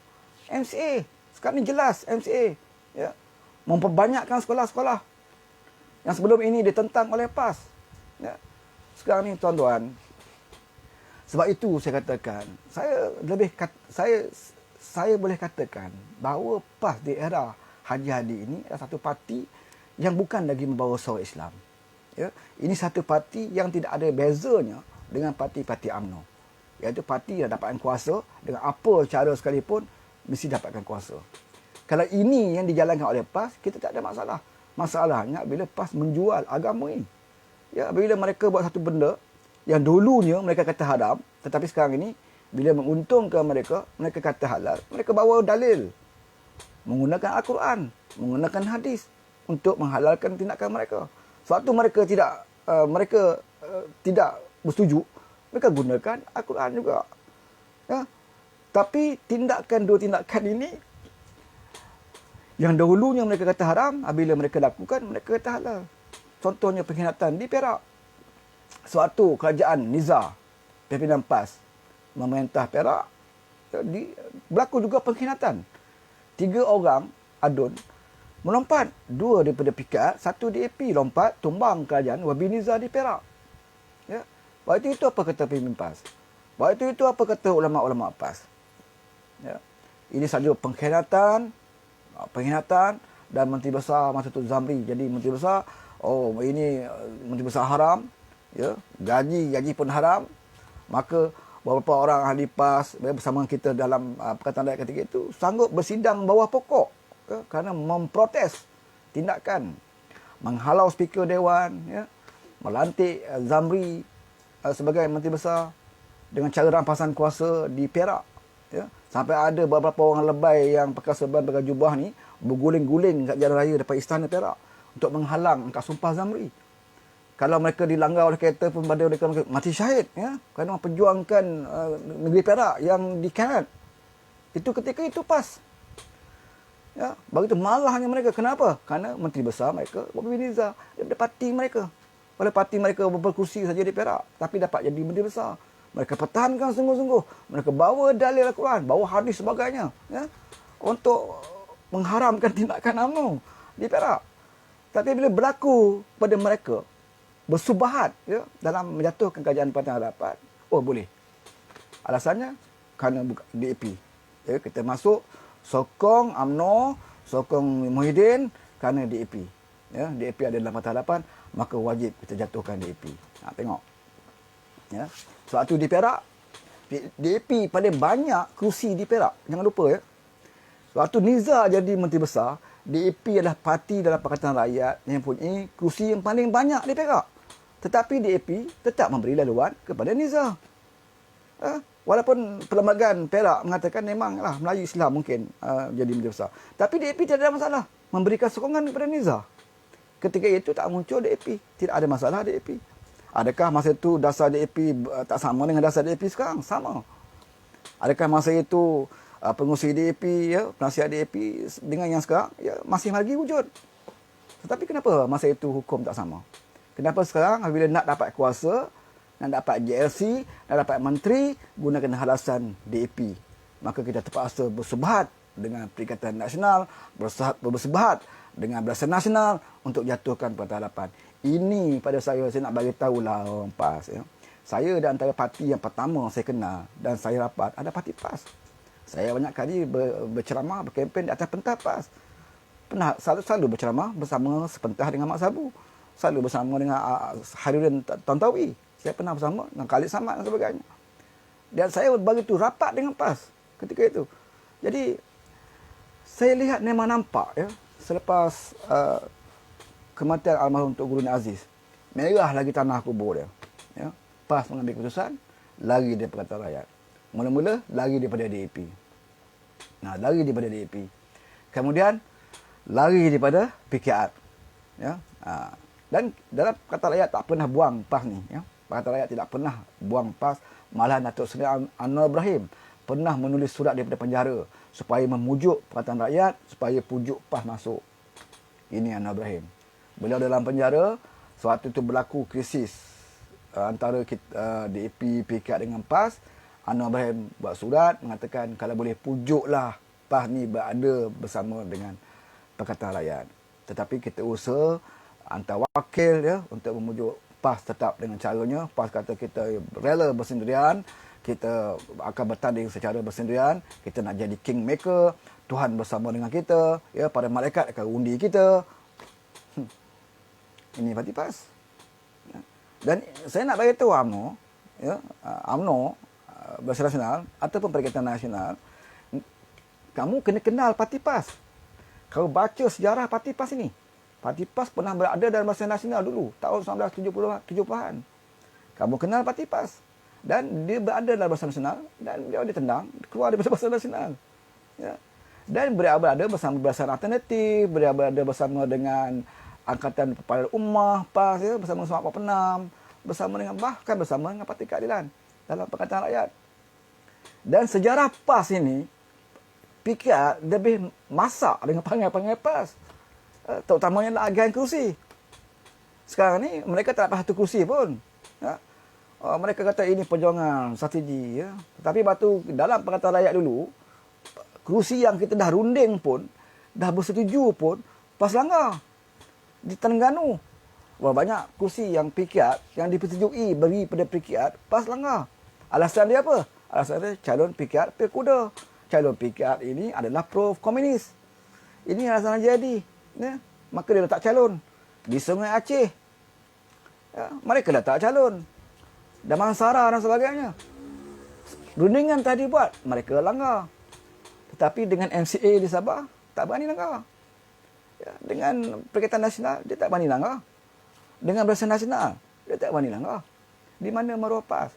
MCA. Sekarang ni jelas MCA. Ya? Memperbanyakkan sekolah-sekolah. Yang sebelum ini ditentang oleh PAS. Ya? Sekarang ni tuan-tuan. Sebab itu saya katakan. Saya boleh katakan bahawa PAS di era Haji Hadi ini adalah satu parti yang bukan lagi membawa suara Islam. Ya, ini satu parti yang tidak ada bezanya dengan parti-parti UMNO. Iaitu parti yang dapatkan kuasa dengan apa cara sekalipun mesti dapatkan kuasa. Kalau ini yang dijalankan oleh PAS, kita tak ada masalah. Masalahnya bila PAS menjual agama ini. Ya, bila mereka buat satu benda yang dulunya mereka kata haram, tetapi sekarang ini bila menguntungkan mereka, mereka kata halal, mereka bawa dalil menggunakan Al-Quran, menggunakan hadis untuk menghalalkan tindakan mereka. Suatu mereka tidak bersetuju, mereka gunakan Al-Quran juga. Ya. Tapi dua tindakan ini yang dahulunya mereka kata haram, bila mereka lakukan, mereka kata halal. Contohnya pengkhianatan di Perak. Suatu kerajaan Nizar, pimpinan PAS, memerintah Perak, berlaku juga pengkhianatan. 3 orang adun melompat, 2 daripada PIKAD, 1 DAP lompat, tumbang kerajaan Wabi Nizar di Perak. Ya. Waktu itu apa kata pemimpin PAS? Waktu itu apa kata ulama-ulama PAS? Ya. Ini saja pengkhianatan dan Menteri Besar masa itu Zamri jadi Menteri Besar. Ini Menteri Besar haram. Ya. Gaji pun haram. Maka beberapa orang ahli PAS bersama kita dalam Perkataan Rakyat ketika itu sanggup bersidang bawah pokok. Kerana memprotes tindakan menghalau speaker Dewan, ya, melantik Zamri sebagai Menteri Besar dengan cara rampasan kuasa di Perak. Ya. Sampai ada beberapa orang lebay yang pakai serban pakai jubah ni berguling-guling kat jalan raya depan istana Perak untuk menghalang Kak Sumpah Zamri. Kalau mereka dilanggar oleh kereta pun pada mereka mati syahid, ya, kerana memperjuangkan negeri Perak yang dikhianat. Itu ketika itu PAS. Ya, begitu malahnya mereka. Kenapa? Kerana Menteri Besar mereka Bobby Nizar daripada parti mereka. Oleh parti mereka berkursi saja di Perak, tapi dapat jadi Menteri Besar. Mereka pertahankan sungguh-sungguh. Mereka bawa dalil Al-Quran, bawa hadis sebagainya, ya, untuk mengharamkan tindakan UMNO di Perak. Tapi bila berlaku pada mereka bersubahat, ya, dalam menjatuhkan kerajaan Pakatan Harapan, oh boleh. Alasannya kerana DAP. Ya, kita masuk sokong UMNO, sokong Muhyiddin kerana DAP. Ya, DAP ada dalam Pakatan Harapan, maka wajib kita jatuhkan DAP. Tengok. Ya. Sebab tu di Perak, DAP paling banyak kerusi di Perak. Jangan lupa, ya. Sebab tu Nizar jadi Menteri Besar, DAP adalah parti dalam Pakatan Rakyat yang mempunyai kerusi yang paling banyak di Perak. Tetapi DAP tetap memberi laluan kepada Nizar. Walaupun Perlembagaan Perak mengatakan memanglah Melayu Islam mungkin jadi Menteri Besar. Tapi DAP tidak ada masalah memberikan sokongan kepada Nizar. Ketika itu tak muncul DAP. Tidak ada masalah DAP. Adakah masa itu dasar DAP tak sama dengan dasar DAP sekarang? Sama. Adakah masa itu pengurusi DAP, ya, penasihat DAP dengan yang sekarang, ya, masih lagi wujud? Tetapi kenapa masa itu hukum tak sama? Kenapa sekarang bila nak dapat kuasa, nak dapat JLC, nak dapat menteri, gunakan alasan DAP? Maka kita terpaksa bersebahat dengan Perikatan Nasional, bersebahat dengan Barisan Nasional untuk jatuhkan Pakatan Harapan. Ini pada saya nak bagi tahulah orang PAS. Ya. Saya di antara parti yang pertama saya kenal dan saya rapat ada parti PAS. Saya banyak kali berceramah, berkempen di atas pentas PAS. Pernah selalu berceramah bersama sepentas dengan Mak Sabu. Selalu bersama dengan Hairuddin Tantawi. Saya pernah bersama dengan Khalid Samad dan sebagainya. Dan saya begitu rapat dengan PAS ketika itu. Jadi saya lihat memang nampak, ya, selepas kematian almarhum Tok Guru Aziz, merah lagi tanah kubur dia. Ya. PAS mengambil keputusan, lari daripada Pakatan Rakyat. Mula-mula lari daripada DAP. Nah, lari daripada DAP. Kemudian lari daripada PKR. Ya. Dan dalam Pakatan Rakyat tak pernah buang PAS ni. Ya. Pakatan Rakyat tidak pernah buang PAS. Malah Datuk Seri Anwar Ibrahim pernah menulis surat daripada penjara supaya memujuk Pakatan Rakyat supaya pujuk PAS masuk. Ini Anwar Ibrahim. Beliau dalam penjara, sewaktu itu berlaku krisis antara DAP, PKR dengan PAS. Anwar Ibrahim buat surat mengatakan kalau boleh pujuklah PAS ni berada bersama dengan Pakatan Rakyat. Tetapi kita usaha hantar wakil, ya, untuk memujuk PAS tetap dengan caranya. PAS kata kita rela bersendirian, kita akan bertanding secara bersendirian, kita nak jadi kingmaker, Tuhan bersama dengan kita, ya, para malaikat akan undi kita. Ini parti PAS. Ya. Dan saya nak bagi tahu UMNO, ya, UMNO, Barisan Nasional ataupun Perikatan Nasional, kamu kena kenal parti PAS. Kau baca sejarah parti PAS ini. Parti PAS pernah berada dalam Barisan Nasional dulu, tahun 1970-an. Kamu kenal parti PAS. Dan dia berada dalam Barisan Nasional dan dia ditendang, keluar dari Barisan Nasional. Ya. Dan berada bersama Barisan Alternatif, berada bersama dengan Angkatan Perpaduan Ummah, PAS, ya, bersama Sumat 46, bahkan bersama dengan Parti Keadilan dalam Pakatan Rakyat. Dan sejarah PAS ini, PKR lebih masak dengan panggil-panggil PAS. Terutamanya agen kerusi. Sekarang ni mereka tak dapat satu kerusi pun. Ya. Mereka kata ini perjuangan strategi. Ya. Tetapi waktu dalam Pakatan Rakyat dulu, kerusi yang kita dah runding pun, dah bersetuju pun, PAS langgar. Di Terengganu, banyak kursi yang PKR yang dipersetujui beri pada PKR, PAS langgar. Alasan dia apa? Alasan dia calon PKR Pilkuda. Calon PKR ini adalah pro-komunis. Ini alasan yang jadi. Ya. Maka dia letak calon. Di Sungai Aceh, ya, mereka letak calon. Damansara dan sebagainya. Rundingan tadi buat, mereka langgar. Tetapi dengan MCA di Sabah, tak berani langgar. Ya, dengan Perikatan Nasional, dia tak berani langgar. Dengan Barisan Nasional, dia tak berani langgar. Di mana maruah PAS?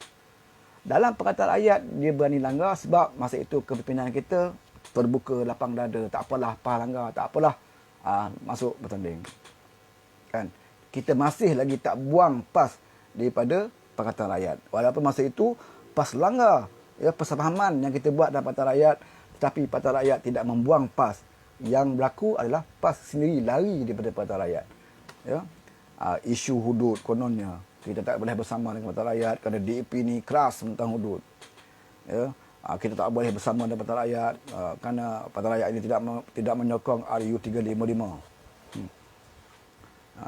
Dalam perkataan ayat, dia berani langgar sebab masa itu kepimpinan kita terbuka lapang dada. Tak apalah PAS langgar, tak apalah masuk bertanding. Kan? Kita masih lagi tak buang PAS daripada perkataan rakyat. Walaupun masa itu PAS langgar, ya, persefahaman yang kita buat dalam perkataan rakyat, tetapi perkataan rakyat tidak membuang PAS. Yang berlaku adalah PAS sendiri lari daripada perkataan rakyat. Ya. Isu hudud kononnya, kita tak boleh bersama dengan perkataan rakyat kerana DAP ni keras tentang hudud. Ya. Kita tak boleh bersama dengan perkataan rakyat kerana perkataan rakyat ini tidak menyokong RU 355.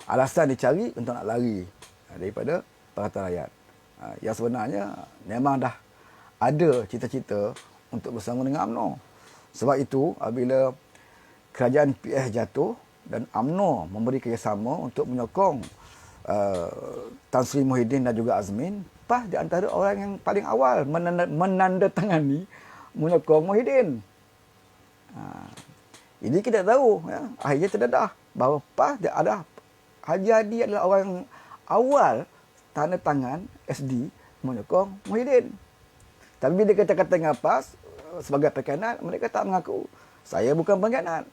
Alasan dicari untuk nak lari daripada perkataan rakyat. Yang sebenarnya memang dah ada cita-cita untuk bersama dengan UMNO. Sebab itu apabila kerajaan PH jatuh dan UMNO memberi kerjasama untuk menyokong Tan Sri Muhyiddin dan juga Azmin, PAS di antara orang yang paling awal menandatangani menyokong Muhyiddin. Ini kita tahu, ya, akhirnya terdedah bahawa PAS dia ada Haji Hadi adalah orang yang awal tanda tangan SD menyokong Muhyiddin. Tapi bila kita kata dengan PAS sebagai pengkhianat, mereka tak mengaku. Saya bukan pengkhianat.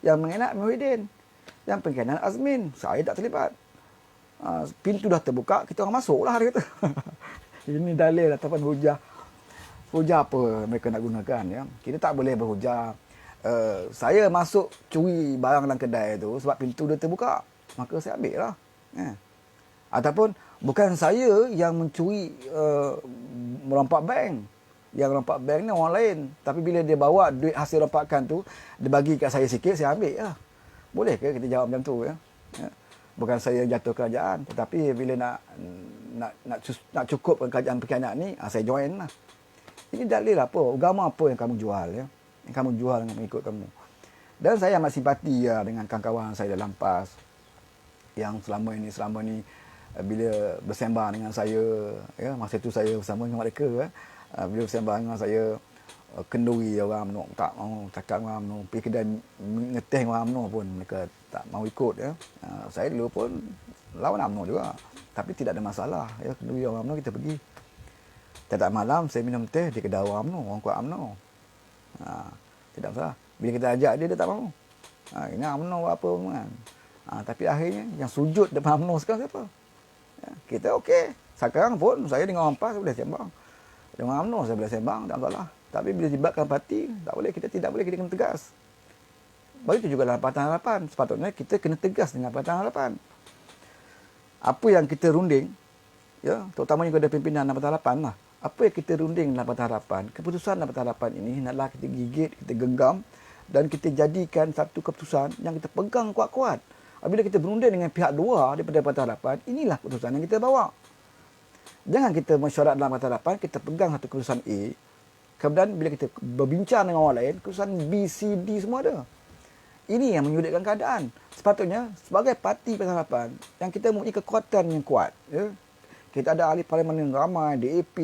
Yang pengkhianat Muhyiddin. Yang pengkhianat Azmin. Saya tak terlibat. Pintu dah terbuka, kita orang masuklah, dia kata. Ini dalil ataupun hujah. Hujah apa mereka nak gunakan, ya. Kita tak boleh berhujah. Saya masuk curi barang dalam kedai tu sebab pintu dia terbuka. Maka saya ambil lah. Ya. Ataupun bukan saya yang mencuri merompak bank. Yang merompak bank ni orang lain. Tapi bila dia bawa duit hasil rompakan tu, dia bagi kat saya sikit, saya ambil lah. Boleh ke kita jawab macam tu? Ya? Ya. Bukan saya yang jatuh kerajaan. Tetapi bila nak cukupkan kerajaan pengkhianat ni, saya join lah. Ini dalil apa? Agama apa yang kamu jual? Ya? Yang kamu jual dengan mengikut kamu. Dan saya amat simpati ya, dengan kawan-kawan saya dalam PAS. Yang selama ni bila bersembang dengan saya, ya, masa itu saya bersama dengan mereka, ya, bila bersembang dengan saya, kenduri orang UMNO, tak mau cakap dengan UMNO, pergi kedai ngeteh dengan UMNO pun mereka tak mau ikut, ya. Saya dulu pun lawan UMNO juga, tapi tidak ada masalah, ya, kenduri orang UMNO kita pergi. Tiap malam saya minum teh di kedai orang UMNO, orang kuat UMNO. Tidak masalah. Bila kita ajak dia tak mau. Ini UMNO apa pun kan. Tapi akhirnya yang sujud depan UMNO sekarang siapa? Ya, kita okey. Sekarang pun saya dengan orang PAS boleh sembang. Dengan UMNO saya boleh sembang, tak masalah. Tapi bila dibatkan parti, tak boleh, kita tidak boleh, kita kena tegas. Begitu juga dalam Pakatan Harapan. Sepatutnya kita kena tegas dengan Pakatan Harapan. Apa yang kita runding, ya, terutamanya kepada pimpinan Pakatan Harapan lah. Apa yang kita runding dalam Pakatan Harapan, keputusan dalam Pakatan Harapan ini hendaklah kita gigit, kita genggam dan kita jadikan satu keputusan yang kita pegang kuat-kuat. Apabila kita berunding dengan pihak luar daripada Pakatan Harapan, inilah keputusan yang kita bawa. Jangan kita mesyuarat dalam Pakatan Harapan, kita pegang satu keputusan A. Kemudian bila kita berbincang dengan orang lain, keputusan B, C, D semua ada. Ini yang menyulitkan keadaan. Sepatutnya sebagai parti Pakatan Harapan yang kita mempunyai kekuatan yang kuat, ya. Kita ada ahli parlimen yang ramai, DAP,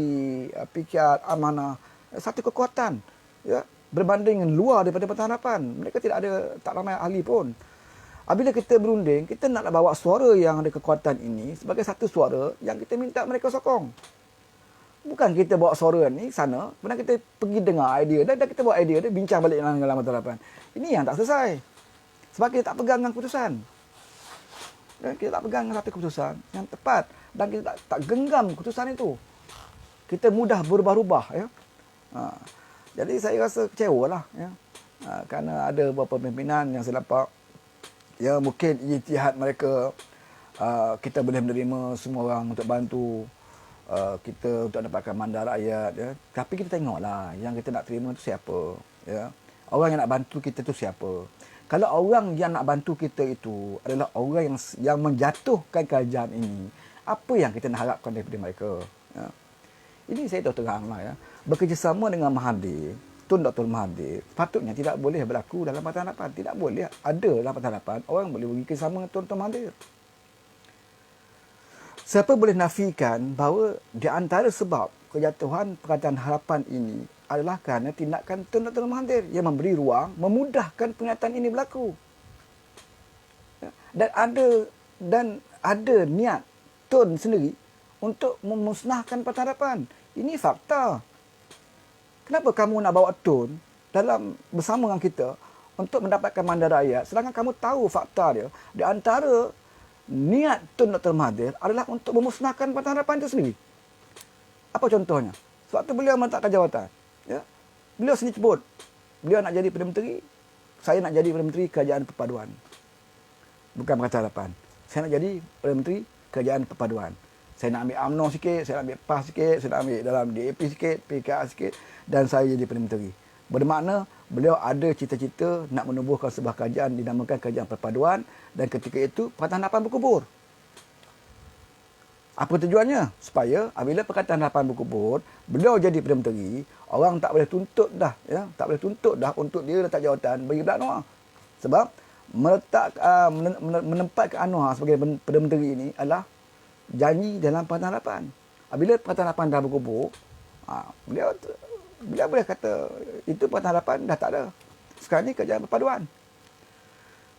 PKR, Amanah, satu kekuatan, ya, berbanding dengan luar daripada Pakatan Harapan. Mereka tak ramai ahli pun. Apabila kita berunding, kita nak bawa suara yang ada kekuatan ini sebagai satu suara yang kita minta mereka sokong. Bukan kita bawa suara ni sana, kemudian kita pergi dengar idea dan kita bawa idea dia, bincang balik dengan Pakatan Harapan. Ini yang tak selesai. Sebab kita tak pegang dengan keputusan. Dan kita tak pegang dengan satu keputusan yang tepat. Dan kita tak genggam keputusan itu. Kita mudah berubah-ubah. Ya. Jadi saya rasa kecewa lah. Ya. Kerana ada beberapa pimpinan yang saya nampak, ya, mungkin ijtihad mereka, kita boleh menerima semua orang untuk bantu kita untuk dapatkan mandat rakyat, ya. Tapi kita tengoklah yang kita nak terima itu siapa, ya. Orang yang nak bantu kita itu siapa. Kalau orang yang nak bantu kita itu adalah orang yang menjatuhkan kerajaan ini, apa yang kita nak harapkan daripada mereka, ya. Ini saya tahu teranglah, ya. Bekerjasama dengan Mahathir, Tun Dr. Mahathir, patutnya tidak boleh berlaku dalam Pakatan Harapan. Tidak boleh ada dalam Pakatan Harapan orang boleh bekerjasama dengan Tun Dr. Mahathir. Siapa boleh nafikan bahawa di antara sebab kejatuhan Pakatan Harapan ini adalah kerana tindakan Tun Dr. Mahathir yang memberi ruang, memudahkan pengingatan ini berlaku. Dan ada niat Tun sendiri untuk memusnahkan Parti Harapan. Ini fakta. Kenapa kamu nak bawa Tun dalam bersama dengan kita untuk mendapatkan mandat rakyat, sedangkan kamu tahu fakta dia, di antara niat Tun Dr. Mahathir adalah untuk memusnahkan Parti Harapan itu sendiri. Apa contohnya? Sebab tu beliau meletakkan jawatan. Ya? Beliau sendiri sebut, beliau nak jadi Perdana Menteri, saya nak jadi Perdana Menteri Kerajaan Perpaduan. Bukan Parti Harapan. Saya nak jadi Perdana Menteri Kerajaan Perpaduan. Saya nak ambil UMNO sikit, saya nak ambil PAS sikit, saya nak ambil dalam DAP sikit, PKR sikit, dan saya jadi Perdana Menteri. Bermakna beliau ada cita-cita nak menubuhkan sebuah kerajaan dinamakan Kerajaan Perpaduan, dan ketika itu Pakatan Harapan berkubur. Apa tujuannya? Supaya apabila Pakatan Harapan berkubur, beliau jadi Perdana Menteri, orang tak boleh tuntut dah, ya, tak boleh tuntut dah untuk dia letak jawatan bagi Belak Anwar. Sebab menempatkan Anwar sebagai Perdana Menteri ini adalah janji dalam Pakatan Harapan. Apabila Pakatan Harapan dah berkubur, beliau boleh kata itu Pakatan Harapan dah tak ada. Sekarang ni Kerajaan Perpaduan.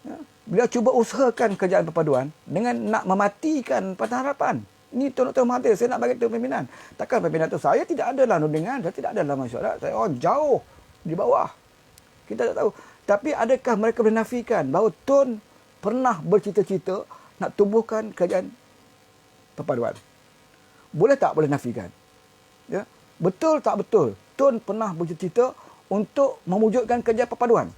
Ya. Beliau cuba usahakan Kerajaan Perpaduan dengan nak mematikan Pakatan Harapan. Ini Tun Dr. Mahathir, saya nak bagi tahu pimpinan. Takkan pimpinan tu, saya tidak ada dalam nudingan, saya tidak ada dalam masyarakat, saya orang jauh di bawah. Kita tak tahu. Tapi adakah mereka boleh nafikan bahawa Tun pernah bercita-cita nak tubuhkan Kerajaan Perpaduan? Boleh tak boleh nafikan? Ya? Betul tak betul? Tun pernah bercita-cita untuk mewujudkan Kerajaan Perpaduan.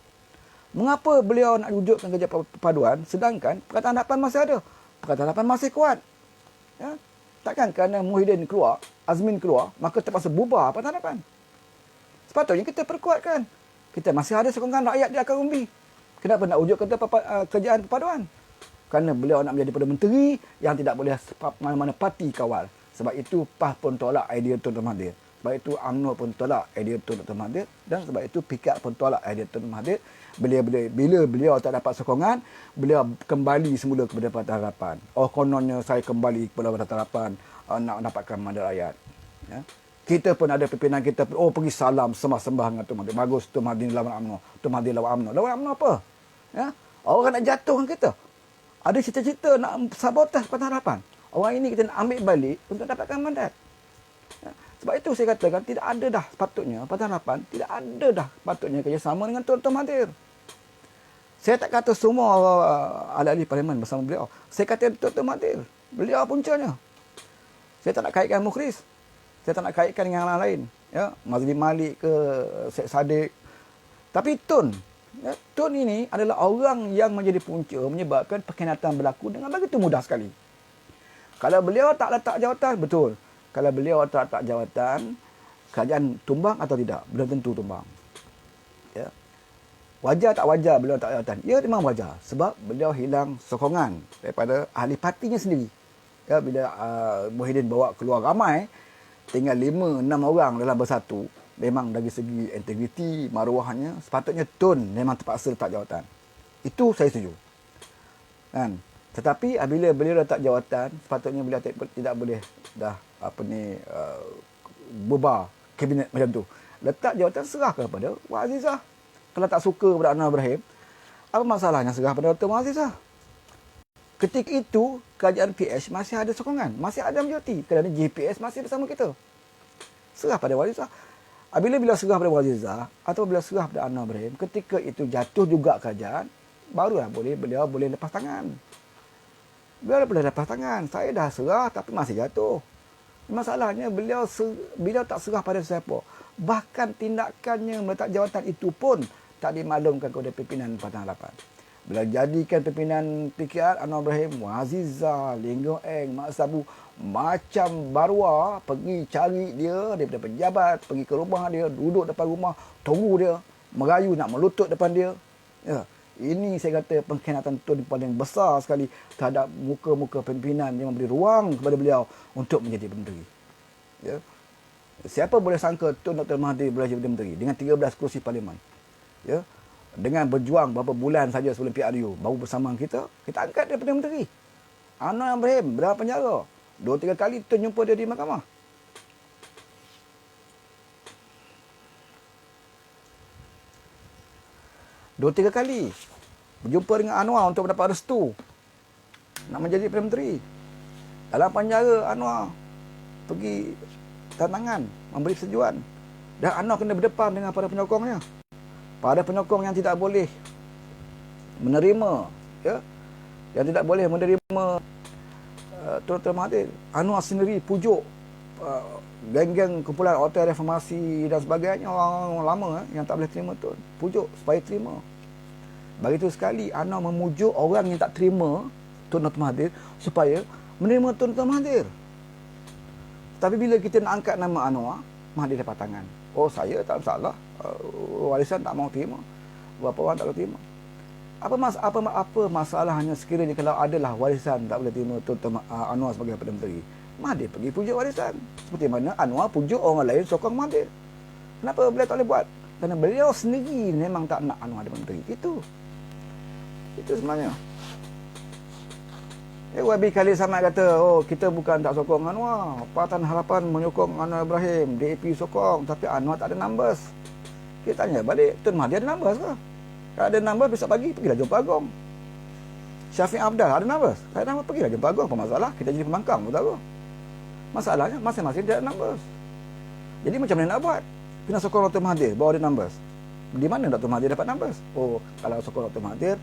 Mengapa beliau nak wujudkan Kerajaan Perpaduan sedangkan Pakatan Harapan masih ada? Pakatan Harapan masih kuat. Ya? Takkan kerana Muhyiddin keluar, Azmin keluar, maka terpaksa bubar Pakatan Harapan. Sepatutnya kita perkuatkan. Kita masih ada sokongan rakyat di akar umbi. Kenapa nak wujudkan Kerajaan Perpaduan? Kerana beliau nak menjadi Perdana Menteri yang tidak boleh mana-mana parti kawal. Sebab itu PAS pun tolak idea Tun Dr. Mahathir. Sebab itu UMNO pun tolak idea Tun Dr. Mahathir. Dan sebab itu PKR pun tolak idea Tun Dr. Mahathir. Bila beliau tak dapat sokongan, beliau kembali semula kepada Pakatan Harapan. Oh, kononnya saya kembali kepada Pakatan Harapan nak dapatkan mandat rakyat. Ya. Kita pun ada pimpinan kita, pergi salam sembah-sembah dengan Tun Mahathir. Bagus, Tun Mahathir lawan UMNO. Tun Mahathir lawan UMNO. Lawan UMNO apa? Ya. Orang nak jatuhkan kita. Ada cita-cita nak sabotaj Pakatan Harapan. Orang ini kita nak ambil balik untuk dapatkan mandat. Ya. Sebab itu saya katakan tidak ada dah sepatutnya Pakatan Harapan, tidak ada dah patutnya kerjasama dengan Tun Dr. Mahathir. Saya tak kata semua ahli-ahli parlimen bersama beliau. Saya kata Tun Dr. Mahathir. Beliau puncanya. Saya tak nak kaitkan Mukhris. Saya tak nak kaitkan dengan yang lain. Ya, Mazli Malik ke Syed Saddiq. Tapi Tun, ya, Tun ini adalah orang yang menjadi punca menyebabkan pengkhianatan berlaku dengan begitu mudah sekali. Kalau beliau tak letak jawatan, betul. Kalau beliau tak letak jawatan, kerajaan tumbang atau tidak? Belum tentu tumbang. Ya. Wajar tak wajar beliau tak jawatan? Ya, memang wajar. Sebab beliau hilang sokongan daripada ahli partinya sendiri. Ya, bila Muhyiddin bawa keluar ramai, tinggal 5-6 orang dalam bersatu, memang dari segi integriti, maruahnya, sepatutnya Tun memang terpaksa letak jawatan. Itu saya setuju. Kan? Tetapi apabila beliau letak jawatan, sepatutnya beliau tidak boleh dah bubar kabinet macam tu. Letak jawatan, serah kepada Wak Azizah. Kalau tak suka kepada Anwar Ibrahim, apa masalahnya serah pada Dr. Wak Azizah? Ketika itu, kerajaan PH masih ada sokongan, masih ada majoriti kerana GPS masih bersama kita. Serah pada Wak Azizah. Apabila beliau serah pada Wak Azizah atau beliau serah pada Anwar Ibrahim, ketika itu jatuh juga kerajaan, barulah beliau boleh lepas tangan. Beliau boleh lepas tangan. Saya dah serah tapi masih jatuh. Masalahnya beliau tak serah pada siapa. Bahkan tindakannya meletak jawatan itu pun tak dimaklumkan kepada pimpinan Pakatan Harapan. Bila jadikan pimpinan PKR Anwar Ibrahim, Azizah, Linggo Eng, Mak Sabu, macam barua pergi cari dia daripada pejabat, pergi ke rumah dia, duduk depan rumah, tunggu dia, merayu nak melutut depan dia. Ya, ini saya kata pengkhianatan Tun paling besar sekali terhadap muka-muka pimpinan yang memberi ruang kepada beliau untuk menjadi menteri. Ya. Siapa boleh sangka Tun Dr. Mahathir boleh jadi menteri dengan 13 kursi parlimen. Ya. Dengan berjuang beberapa bulan saja sebelum PRU, baru bersama kita angkat dia Perdana Menteri. Anwar Ibrahim berada penjara. 2-3 kali Tun jumpa dia di mahkamah. 2-3 kali berjumpa dengan Anwar untuk mendapat restu nak menjadi Perdana Menteri. Dalam penjara Anwar pergi tantangan, memberi persetujuan. Dan Anwar kena berdepan dengan para penyokongnya. Para penyokong yang tidak boleh menerima, ya, yang tidak boleh menerima Tun Dr. Mahathir. Anwar sendiri pujuk geng-geng kumpulan Hotel Reformasi dan sebagainya, orang lama yang tak boleh terima Tun, pujuk supaya terima. Begitu sekali Anwar memujuk orang yang tak terima Tun Dr. Mahathir supaya menerima Tun Dr. Mahathir. Tapi bila kita nak angkat nama Anwar, Mahathir dapat tangan. Oh, saya tak masalah, warisan tak mau terima, berapa orang tak boleh terima. Apa masalahnya sekiranya kalau adalah warisan tak boleh terima Tun Dr. Anwar sebagai Perdana Menteri? Mahathir pergi pujuk warisan. Seperti mana Anwar pujuk orang lain sokong Mahathir. Kenapa beliau tak boleh buat? Kerana beliau sendiri memang tak nak Anwar jadi menteri. Itu sebenarnya. YB Khalil Samad kata, oh kita bukan tak sokong Anwar, Pakatan Harapan menyokong Anwar Ibrahim, DAP sokong, tapi Anwar tak ada numbers. Kita tanya balik, Tun Mahathir ada numbers ke? Kalau ada numbers, besok pagi pergilah jumpa Agong. Syafiq Abdal ada numbers? Tak ada numbers, pergilah jumpa Agong. Apa masalah? Kita jadi pembangkang, betul tak? Masalahnya masing-masing tidak ada numbers. Jadi macam mana nak buat? Kena sokong Dr. Mahathir, bawa ada numbers. Di mana Dr. Mahathir dapat numbers? Oh, kalau sokong Dr. Mahathir,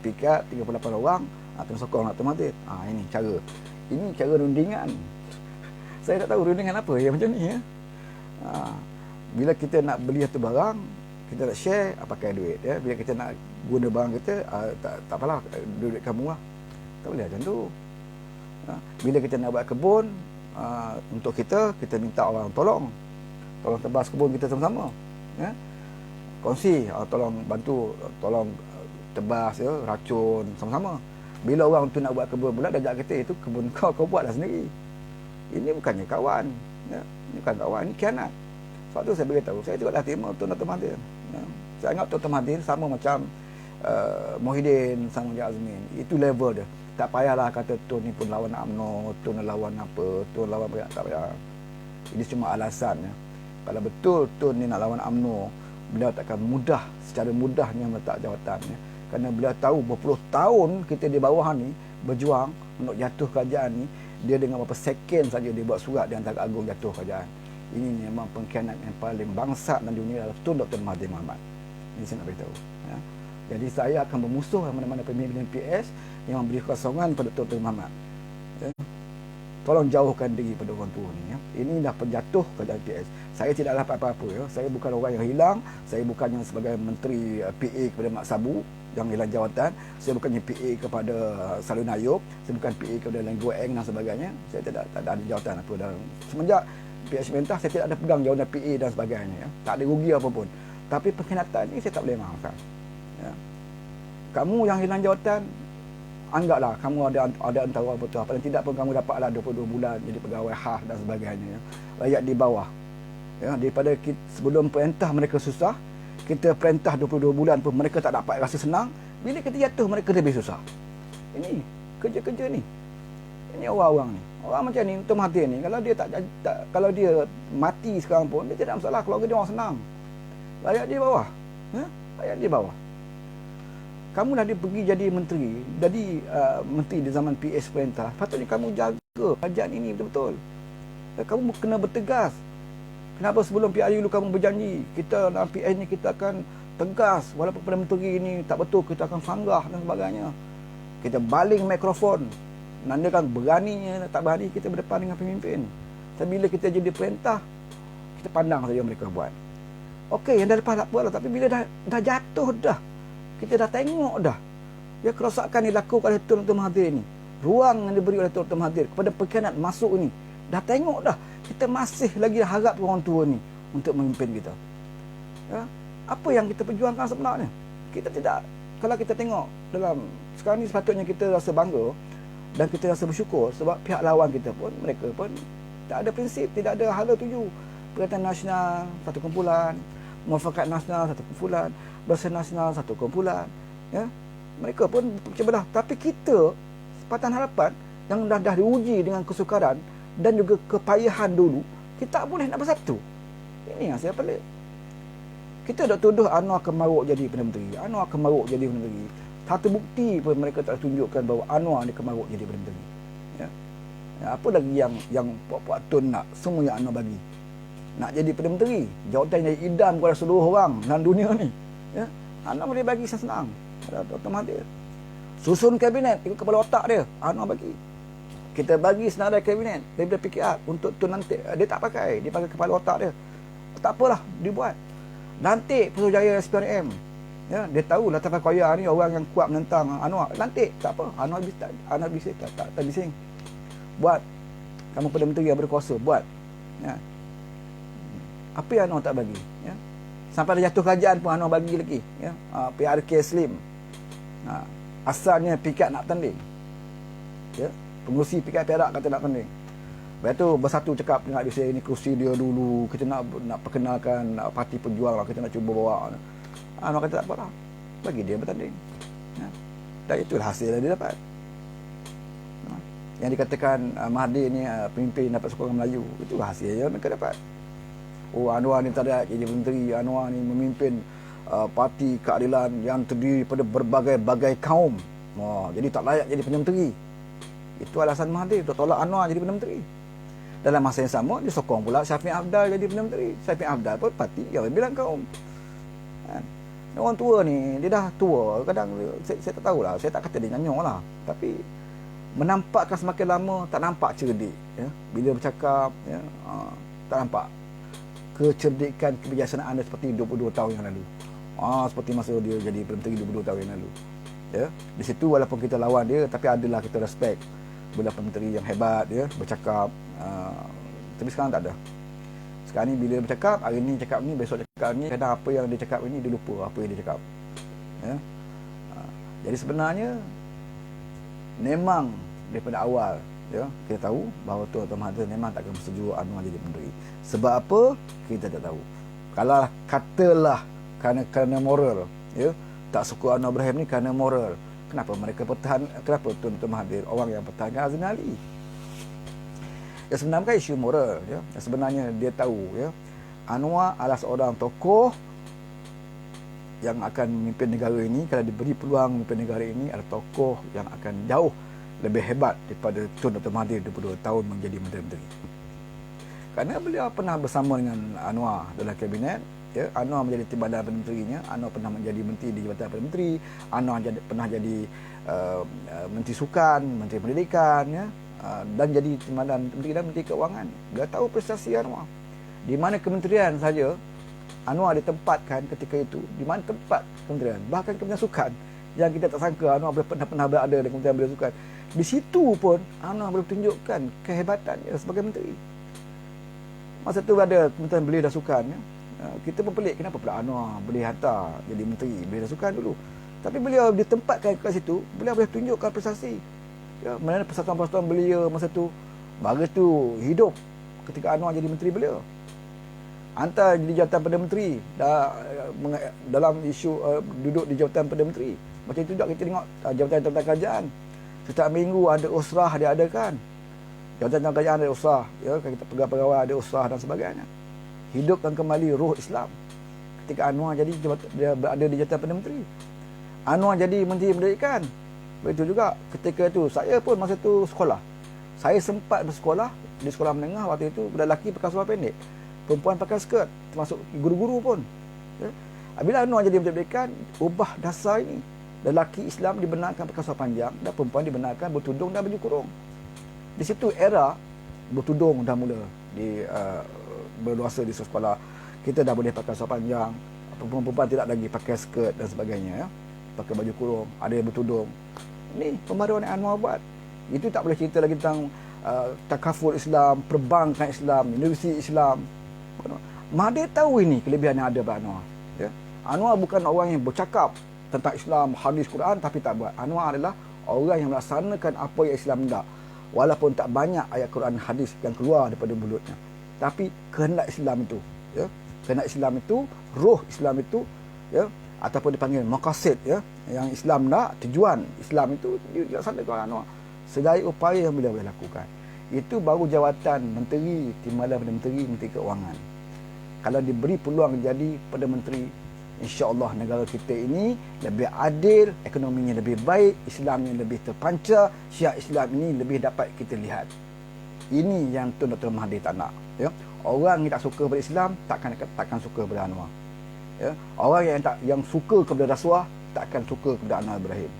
pikat 38 orang, kena sokong Dr. Mahathir. Ini cara. Ini cara rundingan. Saya tak tahu rundingan apa yang macam ni, ya. Bila kita nak beli satu barang, kita nak share, pakai duit, ya. Bila kita nak guna barang kita, tak apalah, duit kamu lah. Tak boleh macam tu. Bila kita nak buat kebun, untuk kita minta orang tolong tebas kebun kita sama-sama, ya. Kongsi, tolong bantu, tolong tebas, ya, racun sama-sama. Bila orang tu nak buat kebun pula, dia ajak kita, itu kebun kau buatlah sendiri. Ini bukannya kawan, ya. Ini bukan kawan, ini khianat. Sebab tu saya beritahu, saya juga dah terima Tun Dr. Mahathir, ya. Saya anggap Dr. Mahathir sama macam Muhyiddin, sama macam Azmin. Itu level dia. Tak payahlah kata Tun ni pun lawan UMNO, Tun lawan apa, Tun lawan apa, tak payah. Ini cuma alasan, ya. Kalau betul Tun ni nak lawan UMNO, beliau takkan secara mudahnya meletak jawatannya. Kerana beliau tahu berpuluh tahun kita di bawah ni berjuang untuk jatuh kerajaan ni. Dia dengan beberapa second saja dia buat surat di Antara Agung jatuh kerajaan. Ini memang pengkhianat yang paling bangsat dalam dunia adalah Tun Dr. Mahathir Mohamad. Ini saya nak beritahu, ya. Jadi saya akan bermusuh mana-mana pemimpin PS yang memberi kosongan pada Dr. Mohamad, ya. Tolong jauhkan diri pada orang tua ni, ya. Ini dah penjatuh kerajaan PS. Saya tidak dapat apa-apa, ya. Saya bukan orang yang hilang. Saya bukannya sebagai menteri PA kepada Mak Sabu yang hilang jawatan. Saya bukannya PA kepada Salun Ayub. Saya bukan PA kepada Lenggo Eng dan sebagainya. Saya tidak ada jawatan apa dalam semenjak PS Mentah. Saya tidak ada pegang jawatan PA dan sebagainya, ya. Tak ada rugi apapun. Tapi pengkhianatan ini saya tak boleh maafkan, ya. Kamu yang hilang jawatan, anggaplah kamu ada antara betul. Paling tidak pun kamu dapatlah 22 bulan jadi pegawai HAH dan sebagainya, ya. Rakyat di bawah, ya, daripada sebelum perintah mereka susah, kita perintah 22 bulan pun mereka tak dapat rasa senang. Bila kita jatuh, mereka lebih susah. Ini kerja-kerja ni. Ini orang-orang ni. Orang macam ni, Dr. Mahathir ni, kalau dia mati sekarang pun, dia tidak masalah, keluarga dia orang senang. Rakyat di bawah, ya? Rakyat di bawah. Kamu dah pergi jadi menteri, menteri di zaman PS perintah. Patutnya kamu jaga kerajaan ini betul-betul. Kamu kena bertegas. Kenapa sebelum PRU kamu berjanji, kita dalam PS ni kita akan tegas, walaupun Perdana Menteri ini tak betul, kita akan sanggah dan sebagainya. Kita baling mikrofon. Nandakan beraninya, tak berani kita berdepan dengan pemimpin. Tapi bila kita jadi perintah, kita pandang saja mereka buat. Okey, yang dah lepas tak apalah. Tapi bila dah jatuh dah, kita dah tengok dah, ya, kerosakan yang dilakukan oleh Tun Dr. Mahathir ni, ruang yang diberi oleh Tun Dr. Mahathir kepada pengkhianat masuk ni, dah tengok dah. Kita masih lagi harap orang tua ni untuk memimpin kita, ya. Apa yang kita perjuangkan sebenarnya? Kita tidak, kalau kita tengok dalam sekarang ni, sepatutnya kita rasa bangga dan kita rasa bersyukur sebab pihak lawan kita pun, mereka pun tak ada prinsip, tidak ada hala tuju. Perkhidmatan Nasional satu kumpulan, Muafakat Nasional satu kumpulan, Barisan Nasional satu kumpulan, ya. Mereka pun pecah belah. Tapi kita, Pakatan Harapan yang dah diuji dengan kesukaran dan juga kepayahan dulu, kita tak boleh nak bersatu. Ini yang saya pelik. Kita dah tuduh Anwar kemaruk jadi Perdana Menteri, Anwar kemaruk jadi Perdana Menteri. Satu bukti pun mereka tak tunjukkan bahawa Anwar ni kemaruk jadi Perdana Menteri, ya. Apa lagi yang Puak Tun nak? Semua yang Anwar bagi. Nak jadi Perdana Menteri, jawatan yang idam kepada seluruh orang dalam dunia ni. Ya, Anwar boleh bagi senang. Dr. Mahathir. Susun kabinet, ikut kepala otak dia. Anwar bagi. Kita bagi senarai kabinet daripada PKR untuk Tun nanti. Dia tak pakai, dia pakai kepala otak dia. Tak apalah, dia buat. Lantik Putrajaya SPRM. Ya, dia tahu latar koya ni orang yang kuat menentang Anwar. Lantik, tak apa. Anwar bisa tak bising. Buat. Kamu Perdana Menteri yang berkuasa, buat. Ya. Apa yang Anwar tak bagi? Ya. Sampai ada jatuh kerajaan pun Anwar bagi lagi. Ya. PRK Slim. Asalnya PKR nak tanding. Ya. Pengurusi PKR Perak kata nak tanding. Lepas tu bersatu cakap dengan dia, ini kursi dia dulu, kita nak perkenalkan parti pejuang lah, kita nak cuba bawa. Anwar kata tak apalah, bagi dia bertanding. Ya. Dan itulah hasil yang dia dapat. Yang dikatakan Mahathir ni pemimpin dapat sokongan Melayu, itulah hasil yang mereka dapat. Oh, Anwar ni tak ada jadi menteri, Anwar ni memimpin parti keadilan yang terdiri daripada berbagai-bagai kaum. Jadi tak layak jadi Perdana Menteri. Itu alasan Mahathir untuk tolak Anwar jadi Perdana Menteri. Dalam masa yang sama, dia sokong pula Syafiq Afdal jadi Perdana Menteri. Syafiq Afdal pun parti yang bilang kaum. Kan? Orang tua ni, dia dah tua. Kadang saya tak tahulah, saya tak kata dia nyanyong lah. Tapi menampakkan semakin lama tak nampak cerdik. Ya? Bila bercakap, ya, tak nampak kecerdikan, kebijaksanaan dia seperti 22 tahun yang lalu. Seperti masa dia jadi Perdana Menteri 22 tahun yang lalu. Ya? Di situ walaupun kita lawan dia, tapi adalah kita respect. Bila Perdana Menteri yang hebat, ya, bercakap. Tapi sekarang tak ada. Sekarang ni bila dia bercakap, hari ni cakap ni, besok cakap ni, kadang apa yang dia cakap ini dia lupa apa yang dia cakap. Ya? Jadi sebenarnya memang daripada awal, ya, kita tahu bahawa Tuan Mahathir memang takkan bersetuju Anwar jadi menteri. Sebab apa? Kita tak tahu. Kalau katalah kerana moral, ya, tak suka Anwar Ibrahim ni kerana moral. Kenapa mereka kenapa Tuan Mahathir orang yang pertahankan Azmin Ali? Ya, sebenarnya bukan isu moral, ya. Sebenarnya dia tahu, ya, Anwar adalah seorang tokoh yang akan memimpin negara ini. Kalau diberi peluang memimpin negara ini, adalah tokoh yang akan jauh lebih hebat daripada Tun Dr. Mahathir 22 tahun menjadi Menteri. Kerana beliau pernah bersama dengan Anwar dalam kabinet, ya. Anwar menjadi timbalan Perdana Menterinya, Anwar pernah menjadi menteri di Jabatan Perdana Menteri, Anwar pernah jadi Menteri Sukan, Menteri Pendidikan, ya. Dan jadi timbalan Menteri dan Menteri Keuangan. Dia tahu prestasi Anwar. Di mana kementerian saja Anwar ditempatkan ketika itu, di mana tempat kementerian, bahkan Kementerian Sukan yang kita tak sangka Anwar pernah berada di Kementerian Belia Sukan. Di situ pun Anwar boleh tunjukkan kehebatannya sebagai menteri. Masa tu ada Kementerian Belia dan Sukan, ya. Kita pun pelik kenapa pula Anwar boleh hantar jadi menteri Belia dan Sukan dulu. Tapi beliau ditempatkan kat situ, beliau boleh tunjukkan prestasi. Ya, mana persatuan-persatuan belia masa tu, bagus tu hidup ketika Anwar jadi menteri belia. Hantar jadi jawatan Perdana Menteri dalam isu duduk di jawatan Perdana Menteri. Macam itu juga kita tengok jawatan-jawatan kerajaan. Setiap minggu ada usrah dia adakan. Jawatan kerajaan ada usrah, ya, kita pegawai ada usrah dan sebagainya. Hidupkan kembali roh Islam. Ketika Anwar jadi dia berada di jawatan Perdana Menteri. Anwar jadi Menteri Pendidikan. Begitu juga ketika itu saya pun masa itu sekolah. Saya sempat bersekolah di sekolah menengah waktu itu, budak lelaki pakai seluar pendek, perempuan pakai skirt, termasuk guru-guru pun. Ya. Bila Anwar jadi Menteri Pendidikan, ubah dasar ini. Lelaki Islam dibenarkan pakai seluar panjang dan perempuan dibenarkan bertudung dan baju kurung. Di situ era bertudung dah mula berluasa di sekolah. Kita dah boleh pakai seluar panjang, perempuan tidak lagi pakai skirt dan sebagainya, ya. Pakai baju kurung, ada yang bertudung. Ini pembaruan yang Anwar buat. Itu tak boleh cerita lagi tentang takaful Islam, perbankan Islam, universiti Islam. Mahathir tahu ini kelebihan yang ada pada Anwar. Ya. Anwar bukan orang yang bercakap tentang Islam, hadis, Quran, tapi tak buat. Anwar adalah orang yang melaksanakan apa yang Islam hendak. Walaupun tak banyak ayat Quran, hadis yang keluar daripada mulutnya. Tapi kehendak Islam itu, ya. Kehendak Islam itu, roh Islam itu, ya, ataupun dipanggil maqasid, ya, yang Islam nak, tujuan Islam itu dilaksanakan oleh Anwar. Segala upaya yang beliau boleh lakukan. Itu baru jawatan menteri, timbalan Perdana Menteri, Menteri Keuangan. Kalau diberi peluang jadi Perdana Menteri, insya-Allah negara kita ini lebih adil, ekonominya lebih baik, Islamnya lebih terpancar, syiar Islam ini lebih dapat kita lihat. Ini yang Tun Dr. Mahathir tak nak. Ya. Orang yang tak suka pada Islam takkan suka pada Anwar. Ya. Orang yang suka kepada rasuah takkan suka kepada Anwar Ibrahim.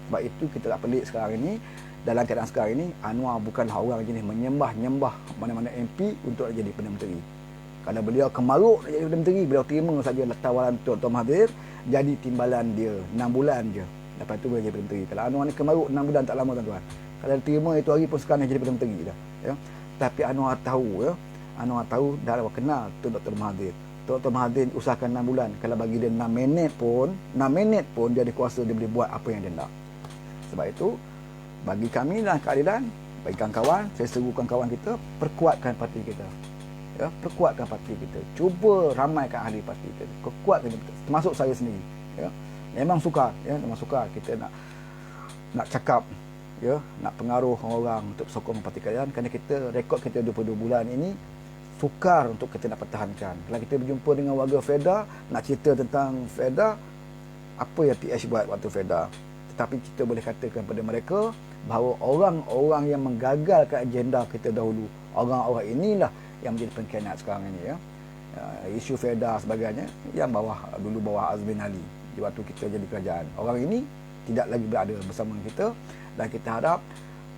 Sebab itu kita tak pelik sekarang ini, dalam keadaan sekarang ini, Anwar bukanlah orang jenis menyembah mana-mana MP untuk jadi Perdana Menteri. Kalau beliau kemaruk nak jadi Perdana Menteri, beliau terima saja tawaran Tun Dr. Mahathir, jadi timbalan dia 6 bulan je. Lepas tu boleh jadi Perdana Menteri. Kalau Anwar ni kemaruk 6 bulan tak lama tuan-tuan. Kalau dia terima itu hari pun sekarang jadi Perdana Menteri dah. Ya. Tapi Anwar tahu, ya. Anwar tahu dah kenal Tun Dr. Mahathir. Tun Dr. Mahathir usahakan 6 bulan. Kalau bagi dia 6 minit pun dia ada kuasa, dia boleh buat apa yang dia nak. Sebab itu bagi kami dalam keadilan, bagi kawan-kawan, saya seru kawan-kawan kita, perkuatkan parti kita. Ya, perkuatkan parti kita. Cuba ramaikan ahli parti kita. Kuatkan kita. Termasuk saya sendiri. Ya. Memang sukar, kita nak cakap, ya, nak pengaruh orang untuk sokong parti keadilan, kerana kita rekod kita 22 bulan ini sukar untuk kita nak pertahankan. Kalau kita berjumpa dengan warga FEDA, nak cerita tentang FEDA, apa yang PH buat waktu FEDA, tetapi kita boleh katakan kepada mereka bahawa orang-orang yang menggagalkan agenda kita dahulu, orang-orang inilah yang menjadi pengkhianat sekarang ini, ya. Isu FEDA sebagainya yang dulu bawah Azmin Ali di waktu kita jadi kerajaan. Orang ini tidak lagi berada bersama kita, dan kita harap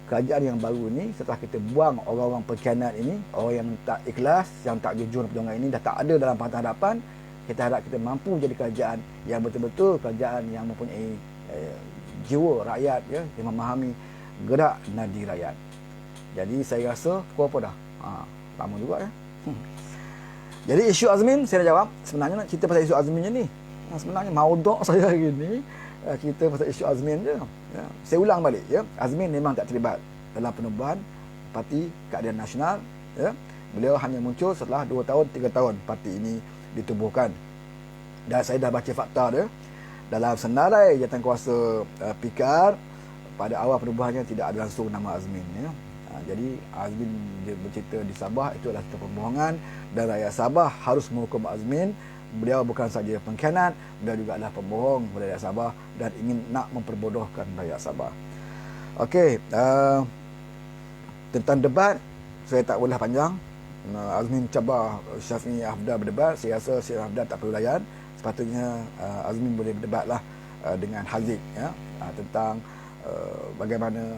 kerajaan yang baru ini, setelah kita buang orang-orang pengkhianat ini, orang yang tak ikhlas, yang tak jujur perjuangan ini dah tak ada dalam pangkat hadapan, kita harap kita mampu menjadi kerajaan yang betul-betul kerajaan yang mempunyai jiwa rakyat, ya, yang memahami gerak nadi rakyat. Jadi saya rasa apa dah. Lama juga, ya. Jadi isu Azmin saya dah jawab. Sebenarnya nak cerita pasal isu Azmin je ni. Sebenarnya mauduk saya hari ni cerita pasal isu Azmin je. Ya. Saya ulang balik, ya. Azmin memang tak terlibat dalam penubuhan Parti Keadilan Nasional, ya. Beliau hanya muncul setelah 2 tahun 3 tahun parti ini ditubuhkan. Dan saya dah baca fakta dia dalam senarai jawatankuasa PKR, pada awal penubuhannya tidak ada langsung nama Azmin, ya. Jadi Azmin dia bercerita di Sabah itu adalah satu pembohongan, dan rakyat Sabah harus menghukum Azmin. Beliau bukan saja pengkhianat, beliau juga adalah pembohong kepada rakyat Sabah dan ingin nak memperbodohkan rakyat Sabah. Okey, tentang debat saya tak boleh panjang. Azmin cabar Syafiee Hafdah berdebat. Saya rasa Syafiee Hafdah tak perlu layan. Sepatutnya Azmin boleh berdebatlah dengan Haziq, ya, tentang bagaimana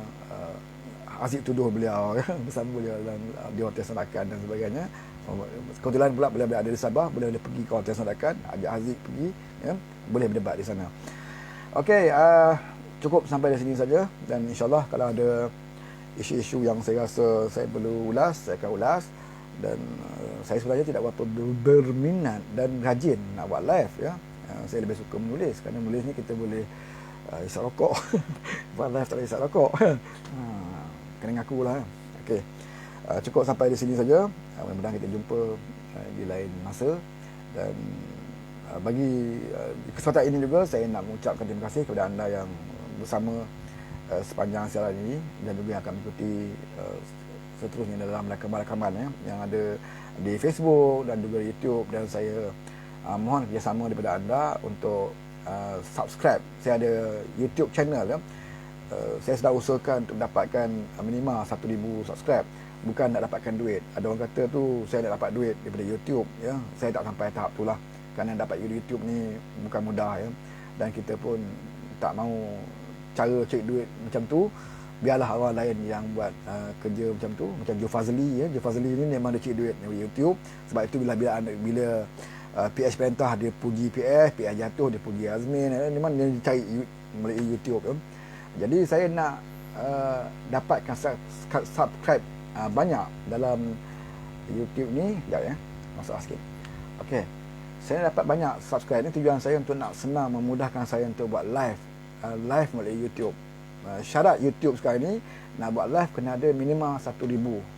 Haziq tuduh beliau, ya, bersama beliau dalam di Hotel Sandakan dan sebagainya. Kebetulan pula beliau ada di Sabah, boleh pergi ke Hotel Sandakan, ajak Haziq pergi, ya, boleh berdebat di sana. Okey, cukup sampai di sini saja, dan insyaAllah kalau ada isu-isu yang saya rasa saya perlu ulas, saya akan ulas. Dan saya sebenarnya tidak berapa berminat dan rajin nak buat live, ya. Saya lebih suka menulis, kerana menulis ni kita boleh isap rokok. Buat live tak boleh isap rokok. Kena ngaku lah. Okey, cukup sampai di sini saja. Mudah-mudahan kita jumpa di lain masa. Dan bagi kesempatan ini juga saya nak mengucapkan terima kasih kepada anda yang bersama sepanjang siaran ini, dan juga yang akan mengikuti seterusnya dalam rakaman-rakaman, ya, yang ada di Facebook dan juga di YouTube. Dan saya mohon kerjasama daripada anda untuk subscribe. Saya ada YouTube channel, ya. Saya sedang usahakan untuk mendapatkan minimal 1,000 subscribe. Bukan nak dapatkan duit. Ada orang kata tu saya nak dapat duit daripada YouTube, ya. Saya tak sampai tahap tu lah, kerana dapat YouTube ni bukan mudah, ya. Dan kita pun tak mahu cara cari duit macam tu. Biarlah orang lain yang buat kerja macam tu, macam Joe Fazli, ya. Joe Fazli ni memang dia cari duit dari YouTube. Sebab itu bila PH perintah dia puji PH jatuh dia puji Azmin, memang dia cari melalui YouTube, ya. Jadi saya nak dapatkan subscribe banyak dalam YouTube ni. Sekejap, ya, masuk sikit. Okey, saya dapat banyak subscribe ni, tujuan saya untuk nak senang memudahkan saya untuk buat live melalui YouTube. Syarat YouTube sekarang ni nak buat live kena ada minimal 1,000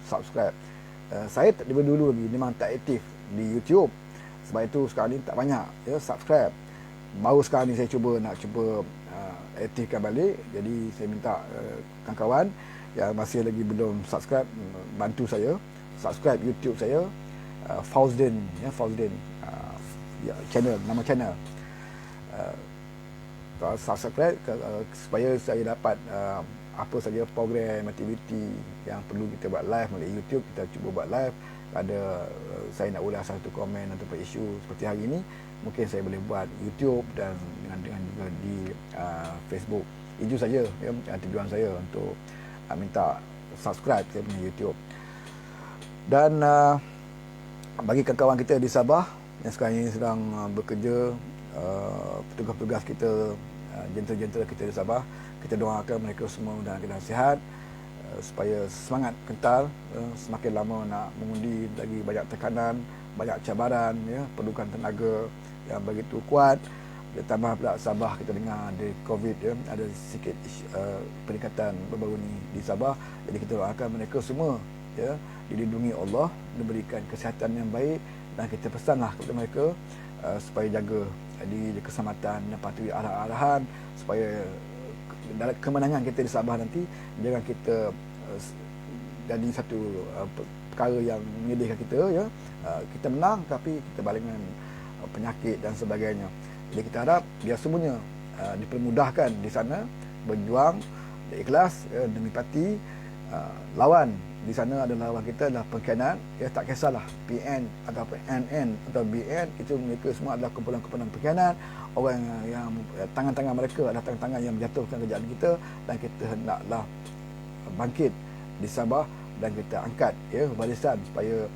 subscribe. Saya dulu lagi memang tak aktif di YouTube, sebab itu sekarang ni tak banyak, ya, subscribe. Baru sekarang ni saya cuba aktifkan balik. Jadi saya minta kawan-kawan yang masih lagi belum subscribe, bantu saya subscribe YouTube saya, Fauzdin, ya, Fauzdin, ya, nama channel. Subscribe supaya saya dapat apa saja program aktiviti yang perlu kita buat live melalui YouTube, kita cuba buat live. Ada saya nak ulas satu komen ataupun isu seperti hari ini, mungkin saya boleh buat YouTube dan dengan juga di Facebook. Itu saja ya, tujuan saya untuk minta subscribe saya punya YouTube. Dan bagi kawan-kawan kita di Sabah yang sekarang ini sedang bekerja, petugas-petugas kita, jentera-jentera kita di Sabah, kita doakan mereka semua dalam keadaan sihat, supaya semangat kental. Semakin lama nak mengundi, lagi banyak tekanan, banyak cabaran, ya, perlukan tenaga yang begitu kuat. Ditambah pula Sabah kita dengar ada COVID, ya, ada sikit peningkatan baru-baru ni di Sabah. Jadi kita doakan mereka semua, ya, dilindungi Allah, diberikan kesihatan yang baik, dan kita pesanlah kepada mereka supaya jaga di keselamatan dan patuhi arahan-arahan, supaya dalam kemenangan kita di Sabah nanti jangan kita jadi satu perkara yang menyedihkan kita, ya. Kita menang tapi kita balik dengan penyakit dan sebagainya. Jadi kita harap dia semuanya dipermudahkan di sana, berjuang ikhlas, ya, demi parti. Lawan di sana adalah lawan kita adalah pengkhianat, ya, tak kisahlah PN ataupun NN atau BN, itu mereka semua adalah kumpulan-kumpulan pengkhianat. Orang yang tangan-tangan mereka adalah tangan-tangan yang menjatuhkan kerajaan kita, dan kita hendaklah bangkit di Sabah dan kita angkat, ya, barisan supaya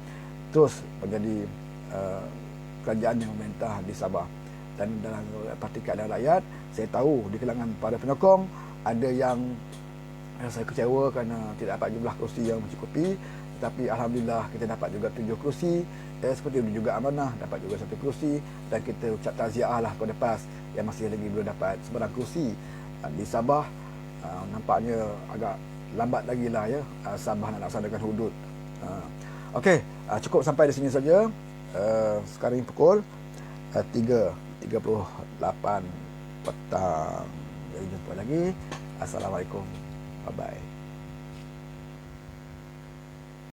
terus menjadi kerajaan yang memerintah di Sabah. Dan dalam Parti Keadilan Rakyat, saya tahu di kalangan para penyokong ada yang saya kecewa kerana tidak dapat jumlah kerusi yang mencukupi, tetapi alhamdulillah kita dapat juga 7 kerusi. Seperti itu juga Amanah dapat juga 1 kerusi, dan kita ucap takziah lah kepada PAS yang masih lagi belum dapat sebarang kerusi. Di Sabah nampaknya agak lambat lagi lah, ya, Sabah nak laksanakan hudud. Okey, cukup sampai di sini saja. Sekarang pukul 3:38 petang. Jadi jumpa lagi. Assalamualaikum. Bye-bye.